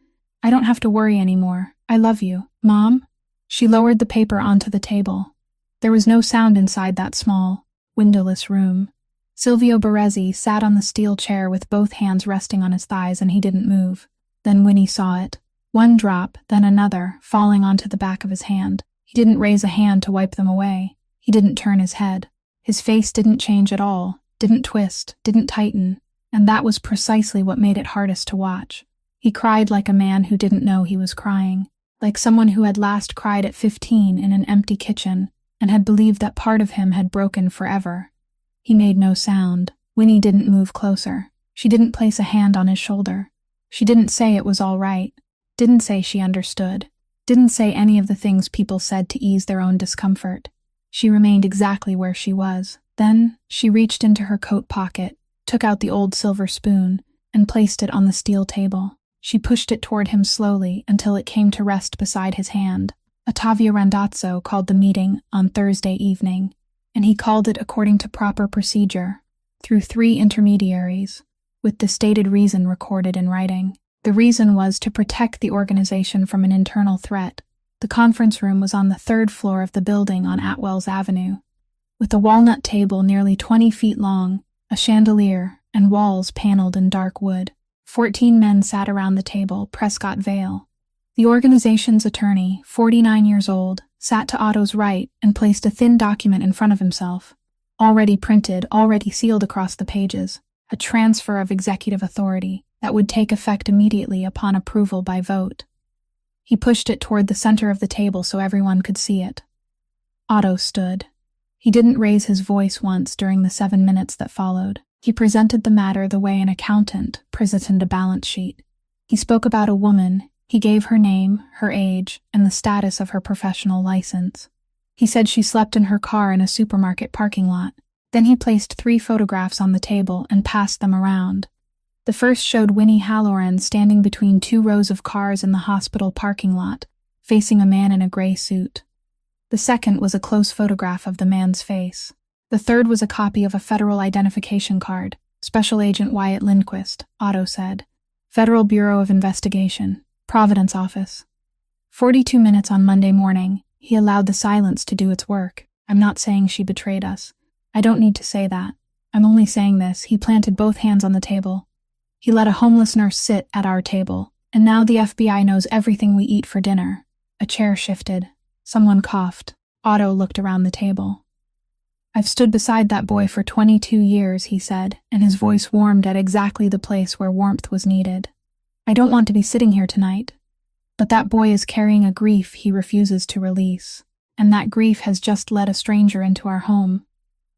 I don't have to worry anymore. I love you, Mom." She lowered the paper onto the table. There was no sound inside that small, windowless room. Silvio Baresi sat on the steel chair with both hands resting on his thighs, and he didn't move. Then Winnie saw it. One drop, then another, falling onto the back of his hand. He didn't raise a hand to wipe them away. He didn't turn his head. His face didn't change at all, didn't twist, didn't tighten, and that was precisely what made it hardest to watch. He cried like a man who didn't know he was crying, like someone who had last cried at 15 in an empty kitchen and had believed that part of him had broken forever. He made no sound. Winnie didn't move closer. She didn't place a hand on his shoulder. She didn't say it was all right. Didn't say she understood. Didn't say any of the things people said to ease their own discomfort. She remained exactly where she was. Then she reached into her coat pocket, took out the old silver spoon, and placed it on the steel table. She pushed it toward him slowly until it came to rest beside his hand. Ottavio Randazzo called the meeting on Thursday evening, and he called it according to proper procedure, through 3 intermediaries, with the stated reason recorded in writing. The reason was to protect the organization from an internal threat. The conference room was on the 3rd floor of the building on Atwells Avenue, with a walnut table nearly 20 feet long, a chandelier, and walls paneled in dark wood. 14 men sat around the table, Prescott Vale. The organization's attorney, 49 years old, sat to Otto's right and placed a thin document in front of himself. Already printed, already sealed across the pages, a transfer of executive authority that would take effect immediately upon approval by vote. He pushed it toward the center of the table so everyone could see it. Otto stood. He didn't raise his voice once during the 7 minutes that followed. He presented the matter the way an accountant presents a balance sheet. He spoke about a woman. He gave her name, her age, and the status of her professional license. He said she slept in her car in a supermarket parking lot. Then he placed 3 photographs on the table and passed them around. The first showed Winnie Halloran standing between 2 rows of cars in the hospital parking lot, facing a man in a gray suit. The second was a close photograph of the man's face. The third was a copy of a federal identification card. Special Agent Wyatt Lindquist, Otto said. Federal Bureau of Investigation, Providence Office. 42 minutes on Monday morning, he allowed the silence to do its work. I'm not saying she betrayed us. I don't need to say that. I'm only saying this. He planted both hands on the table. He let a homeless nurse sit at our table, and now the FBI knows everything we eat for dinner. A chair shifted. Someone coughed. Otto looked around the table. I've stood beside that boy for 22 years, he said, and his voice warmed at exactly the place where warmth was needed. I don't want to be sitting here tonight, but that boy is carrying a grief he refuses to release, and that grief has just led a stranger into our home.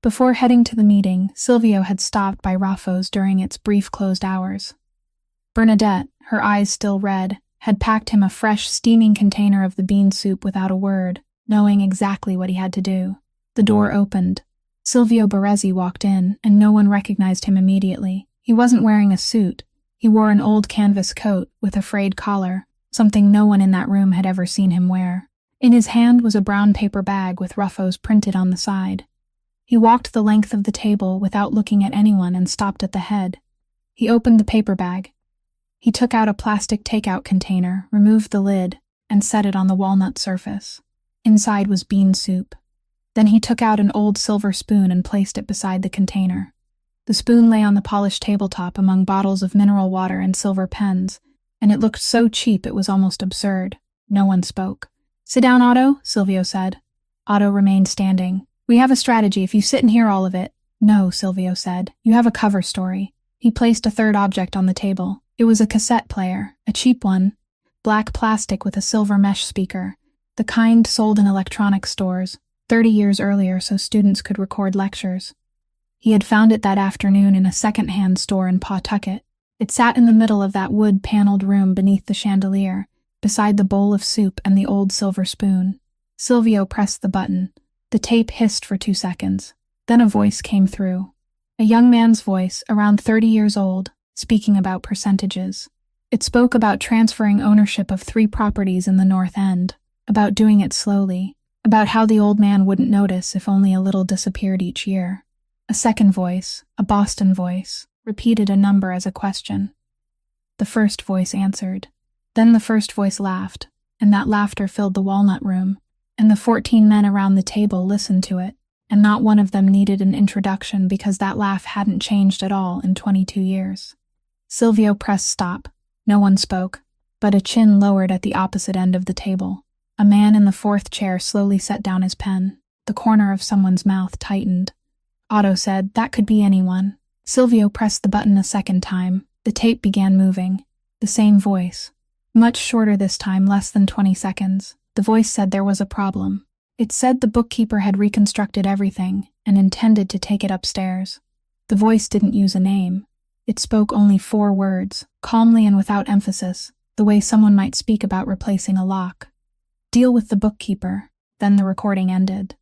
Before heading to the meeting, Silvio had stopped by Raffo's during its brief closed hours. Bernadette, her eyes still red, had packed him a fresh, steaming container of the bean soup without a word, knowing exactly what he had to do. The door opened. Silvio Baresi walked in, and no one recognized him immediately. He wasn't wearing a suit. He wore an old canvas coat with a frayed collar, something no one in that room had ever seen him wear. In his hand was a brown paper bag with Raffo's printed on the side. He walked the length of the table without looking at anyone and stopped at the head. He opened the paper bag. He took out a plastic takeout container, removed the lid, and set it on the walnut surface. Inside was bean soup. Then he took out an old silver spoon and placed it beside the container. The spoon lay on the polished tabletop among bottles of mineral water and silver pens, and it looked so cheap it was almost absurd. No one spoke. Sit down, Otto, Silvio said. Otto remained standing. We have a strategy if you sit and hear all of it. No, Silvio said. You have a cover story. He placed a third object on the table. It was a cassette player, a cheap one, black plastic with a silver mesh speaker, the kind sold in electronic stores, 30 years earlier so students could record lectures. He had found it that afternoon in a second-hand store in Pawtucket. It sat in the middle of that wood-paneled room beneath the chandelier, beside the bowl of soup and the old silver spoon. Silvio pressed the button. The tape hissed for 2 seconds. Then a voice came through. A young man's voice, around 30 years old, speaking about percentages. It spoke about transferring ownership of 3 properties in the North End, about doing it slowly, about how the old man wouldn't notice if only a little disappeared each year. A second voice, a Boston voice, repeated a number as a question. The first voice answered. Then the first voice laughed, and that laughter filled the walnut room, and the 14 men around the table listened to it, and not one of them needed an introduction because that laugh hadn't changed at all in 22 years. Silvio pressed stop. No one spoke, but a chin lowered at the opposite end of the table. A man in the fourth chair slowly set down his pen. The corner of someone's mouth tightened. Otto said, "That could be anyone." Silvio pressed the button a second time. The tape began moving. The same voice. Much shorter this time, less than 20 seconds. The voice said there was a problem. It said the bookkeeper had reconstructed everything and intended to take it upstairs. The voice didn't use a name. It spoke only 4 words, calmly and without emphasis, the way someone might speak about replacing a lock. "Deal with the bookkeeper." Then the recording ended.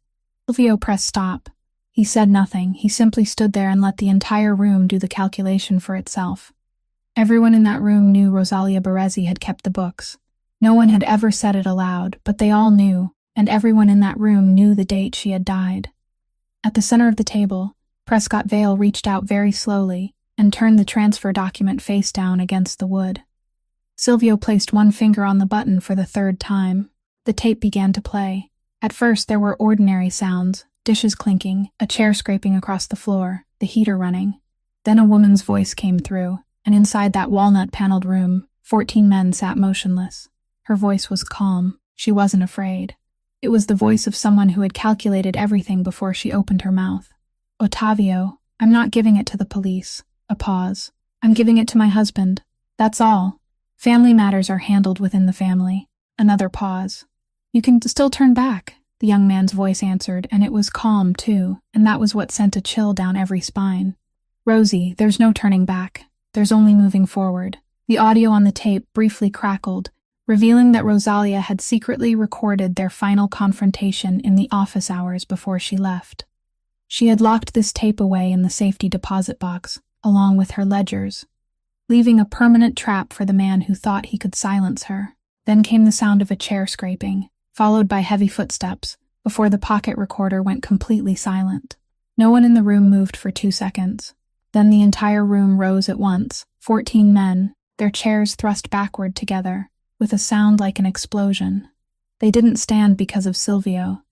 Silvio pressed stop. He said nothing. He simply stood there and let the entire room do the calculation for itself. Everyone in that room knew Rosalia Baresi had kept the books. No one had ever said it aloud, but they all knew, and everyone in that room knew the date she had died. At the center of the table, Prescott Vale reached out very slowly and turned the transfer document face down against the wood. Silvio placed one finger on the button for the 3rd time. The tape began to play. At first there were ordinary sounds, dishes clinking, a chair scraping across the floor, the heater running. Then a woman's voice came through, and inside that walnut-paneled room, 14 men sat motionless. Her voice was calm. She wasn't afraid. It was the voice of someone who had calculated everything before she opened her mouth. "Ottavio, I'm not giving it to the police." A pause. "I'm giving it to my husband. That's all. Family matters are handled within the family." Another pause. "You can still turn back," the young man's voice answered, and it was calm, too, and that was what sent a chill down every spine. "Rosie, there's no turning back. There's only moving forward." The audio on the tape briefly crackled, revealing that Rosalia had secretly recorded their final confrontation in the office hours before she left. She had locked this tape away in the safety deposit box, along with her ledgers, leaving a permanent trap for the man who thought he could silence her. Then came the sound of a chair scraping, followed by heavy footsteps, before the pocket recorder went completely silent. No one in the room moved for 2 seconds. Then the entire room rose at once, 14 men, their chairs thrust backward together, with a sound like an explosion. They didn't stand because of Silvio.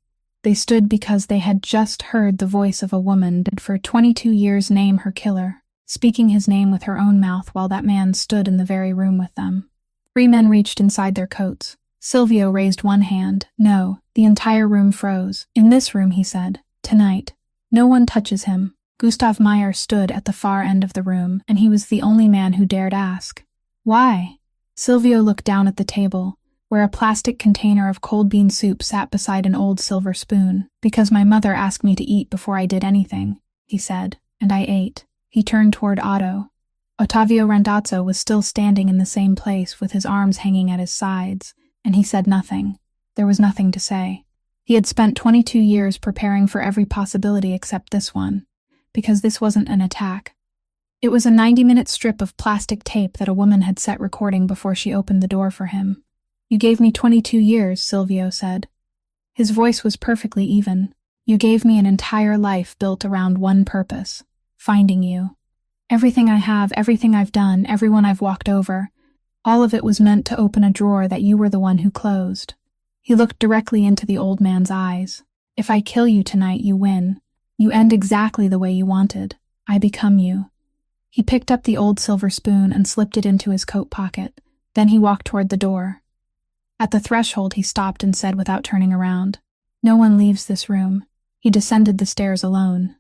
They stood because they had just heard the voice of a woman did for 22 years name her killer, speaking his name with her own mouth while that man stood in the very room with them. 3 men reached inside their coats. Silvio raised one hand. "No." The entire room froze. "In this room," he said. "Tonight. No one touches him." Gustav Meyer stood at the far end of the room, and he was the only man who dared ask. "Why?" Silvio looked down at the table, where a plastic container of cold bean soup sat beside an old silver spoon. "Because my mother asked me to eat before I did anything," he said, "and I ate." He turned toward Otto. Ottavio Randazzo was still standing in the same place with his arms hanging at his sides, and he said nothing. There was nothing to say. He had spent 22 years preparing for every possibility except this one, because this wasn't an attack. It was a 90-minute strip of plastic tape that a woman had set recording before she opened the door for him. "You gave me 22 years, Silvio said." His voice was perfectly even. "You gave me an entire life built around one purpose, finding you. Everything I have, everything I've done, everyone I've walked over, all of it was meant to open a drawer that you were the one who closed." He looked directly into the old man's eyes. "If I kill you tonight, you win. You end exactly the way you wanted. I become you." He picked up the old silver spoon and slipped it into his coat pocket. Then he walked toward the door. At the threshold, he stopped and said without turning around, "No one leaves this room." He descended the stairs alone.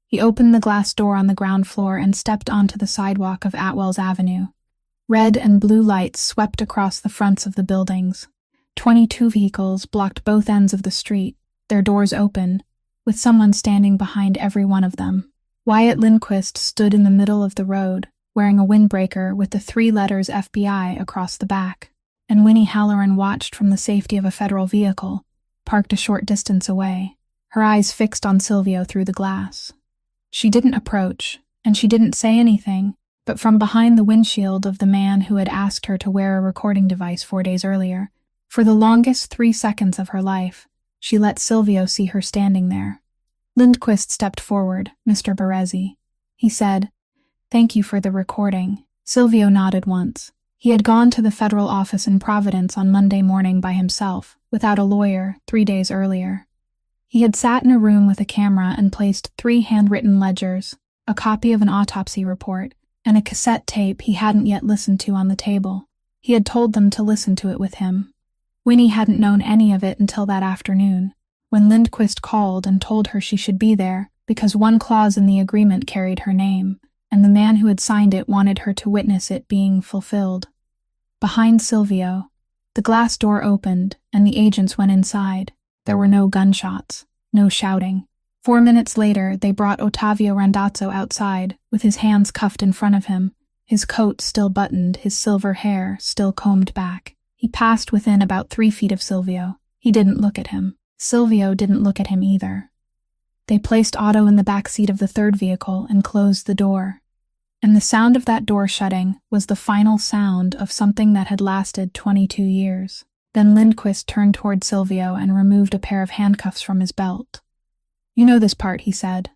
He opened the glass door on the ground floor and stepped onto the sidewalk of Atwell's Avenue. Red and blue lights swept across the fronts of the buildings. 22 vehicles blocked both ends of the street, their doors open, with someone standing behind every one of them. Wyatt Lindquist stood in the middle of the road, wearing a windbreaker with the 3 letters FBI across the back, and Winnie Halloran watched from the safety of a federal vehicle, parked a short distance away, her eyes fixed on Silvio through the glass. She didn't approach, and she didn't say anything, but from behind the windshield of the man who had asked her to wear a recording device 4 days earlier, for the longest 3 seconds of her life, she let Silvio see her standing there. Lindquist stepped forward. "Mr. Baresi," he said, Thank you for the recording. Silvio nodded once. He had gone to the federal office in Providence on Monday morning by himself, without a lawyer, 3 days earlier. He had sat in a room with a camera and placed 3 handwritten ledgers, a copy of an autopsy report, and a cassette tape he hadn't yet listened to on the table. He had told them to listen to it with him. Winnie hadn't known any of it until that afternoon, when Lindquist called and told her she should be there because one clause in the agreement carried her name, and the man who had signed it wanted her to witness it being fulfilled. Behind Silvio, the glass door opened and the agents went inside. There were no gunshots, no shouting. 4 minutes later, they brought Ottavio Randazzo outside, with his hands cuffed in front of him, his coat still buttoned, his silver hair still combed back. He passed within about 3 feet of Silvio. He didn't look at him. Silvio didn't look at him either. They placed Otto in the back seat of the third vehicle and closed the door. And the sound of that door shutting was the final sound of something that had lasted 22 years. Then Lindquist turned toward Silvio and removed a pair of handcuffs from his belt. You know this part, he said.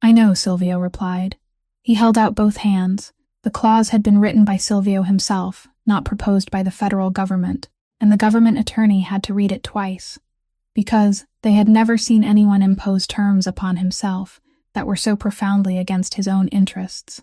I know, Silvio replied. He held out both hands. The clause had been written by Silvio himself, not proposed by the federal government, and the government attorney had to read it twice, because they had never seen anyone impose terms upon himself that were so profoundly against his own interests.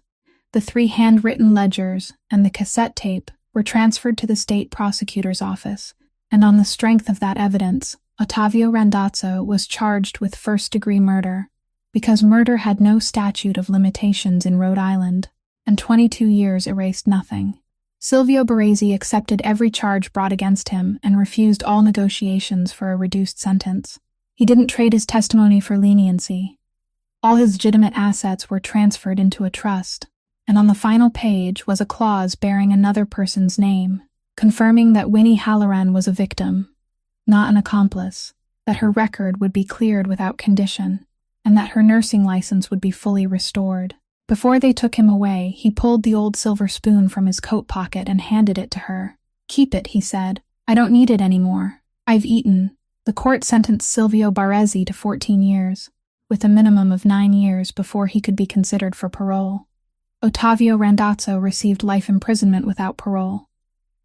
The 3 handwritten ledgers and the cassette tape were transferred to the state prosecutor's office, and on the strength of that evidence, Ottavio Randazzo was charged with first-degree murder, because murder had no statute of limitations in Rhode Island, and 22 years erased nothing. Silvio Baresi accepted every charge brought against him and refused all negotiations for a reduced sentence. He didn't trade his testimony for leniency. All his legitimate assets were transferred into a trust, and on the final page was a clause bearing another person's name, confirming that Winnie Halloran was a victim, not an accomplice, that her record would be cleared without condition, and that her nursing license would be fully restored. Before they took him away, he pulled the old silver spoon from his coat pocket and handed it to her. Keep it, he said. I don't need it anymore. I've eaten. The court sentenced Silvio Baresi to 14 years, with a minimum of 9 years before he could be considered for parole. Ottavio Randazzo received life imprisonment without parole.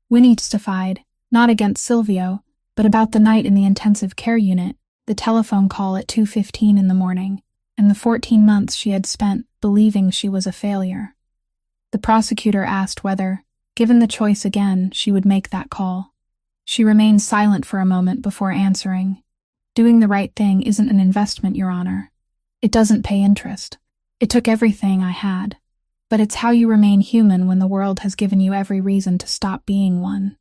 Winnie testified, not against Silvio, but about the night in the intensive care unit, the telephone call at 2:15 in the morning, and the 14 months she had spent believing she was a failure. The prosecutor asked whether, given the choice again, she would make that call. She remained silent for a moment before answering. Doing the right thing isn't an investment, Your Honor. It doesn't pay interest. It took everything I had. But it's how you remain human when the world has given you every reason to stop being one.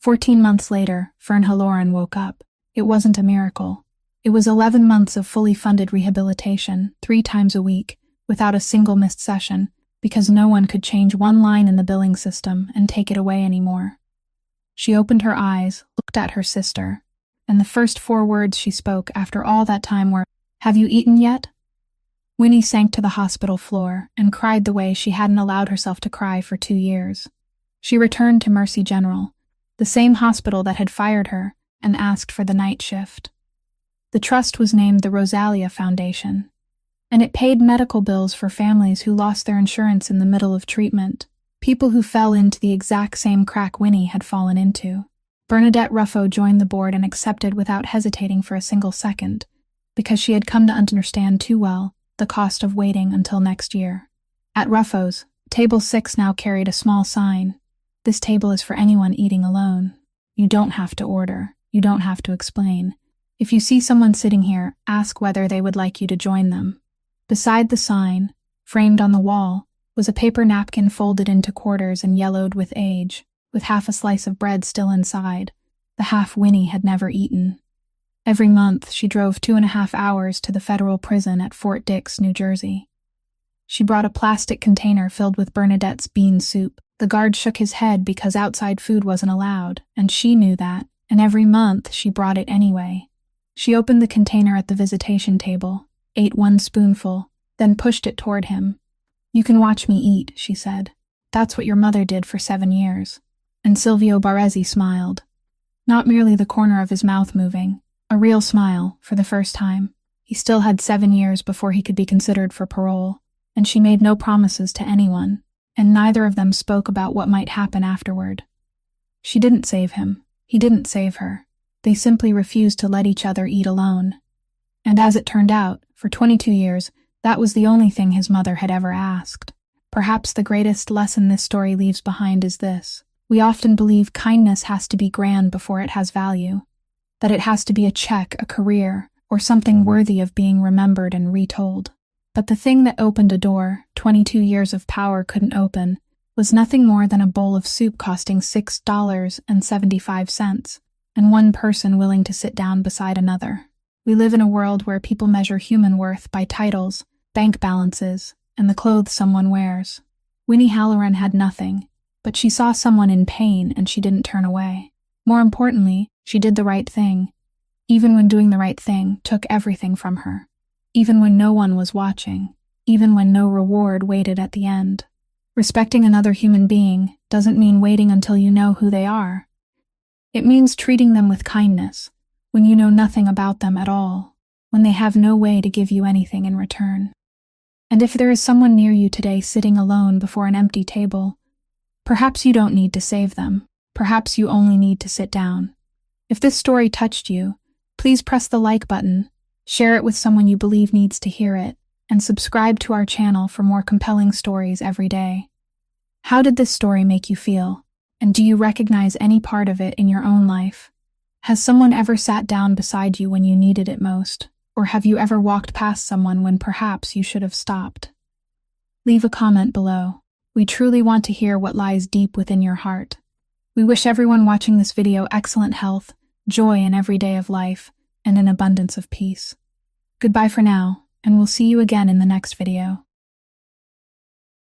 14 months later, Fern Halloran woke up. It wasn't a miracle. It was 11 months of fully funded rehabilitation, 3 times a week, without a single missed session, because no one could change one line in the billing system and take it away anymore. She opened her eyes, looked at her sister, and the first 4 words she spoke after all that time were, "Have you eaten yet?" Winnie sank to the hospital floor and cried the way she hadn't allowed herself to cry for 2 years. She returned to Mercy General, the same hospital that had fired her, and asked for the night shift. The trust was named the Rosalia Foundation, and it paid medical bills for families who lost their insurance in the middle of treatment, people who fell into the exact same crack Winnie had fallen into. Bernadette Ruffo joined the board and accepted without hesitating for a single second, because she had come to understand too well the cost of waiting until next year. At Ruffo's, Table 6 now carried a small sign. This table is for anyone eating alone. You don't have to order. You don't have to explain. If you see someone sitting here, ask whether they would like you to join them. Beside the sign, framed on the wall, was a paper napkin folded into quarters and yellowed with age, with half a slice of bread still inside, the half Winnie had never eaten. Every month, she drove 2.5 hours to the federal prison at Fort Dix, New Jersey. She brought a plastic container filled with Bernadette's bean soup. The guard shook his head because outside food wasn't allowed, and she knew that, and every month she brought it anyway. She opened the container at the visitation table, ate 1 spoonful, then pushed it toward him. "You can watch me eat," she said. "That's what your mother did for 7 years." And Silvio Baresi smiled. Not merely the corner of his mouth moving, a real smile, for the first time. He still had 7 years before he could be considered for parole, and she made no promises to anyone, and neither of them spoke about what might happen afterward. She didn't save him. He didn't save her. They simply refused to let each other eat alone. And as it turned out, for 22 years, that was the only thing his mother had ever asked. Perhaps the greatest lesson this story leaves behind is this. We often believe kindness has to be grand before it has value, that it has to be a check, a career, or something worthy of being remembered and retold. But the thing that opened a door 22 years of power couldn't open was nothing more than a bowl of soup costing $6.75, and one person willing to sit down beside another. We live in a world where people measure human worth by titles, bank balances, and the clothes someone wears. Winnie Halloran had nothing, but she saw someone in pain and she didn't turn away. More importantly, she did the right thing, even when doing the right thing took everything from her. Even when no one was watching, even when no reward waited at the end. Respecting another human being doesn't mean waiting until you know who they are. It means treating them with kindness when you know nothing about them at all, when they have no way to give you anything in return. And if there is someone near you today sitting alone before an empty table, perhaps you don't need to save them. Perhaps you only need to sit down. If this story touched you, please press the like button, share it with someone you believe needs to hear it, and subscribe to our channel for more compelling stories every day. How did this story make you feel? And do you recognize any part of it in your own life? Has someone ever sat down beside you when you needed it most? Or have you ever walked past someone when perhaps you should have stopped? Leave a comment below. We truly want to hear what lies deep within your heart. We wish everyone watching this video excellent health, joy in every day of life, and an abundance of peace. Goodbye for now, and we'll see you again in the next video.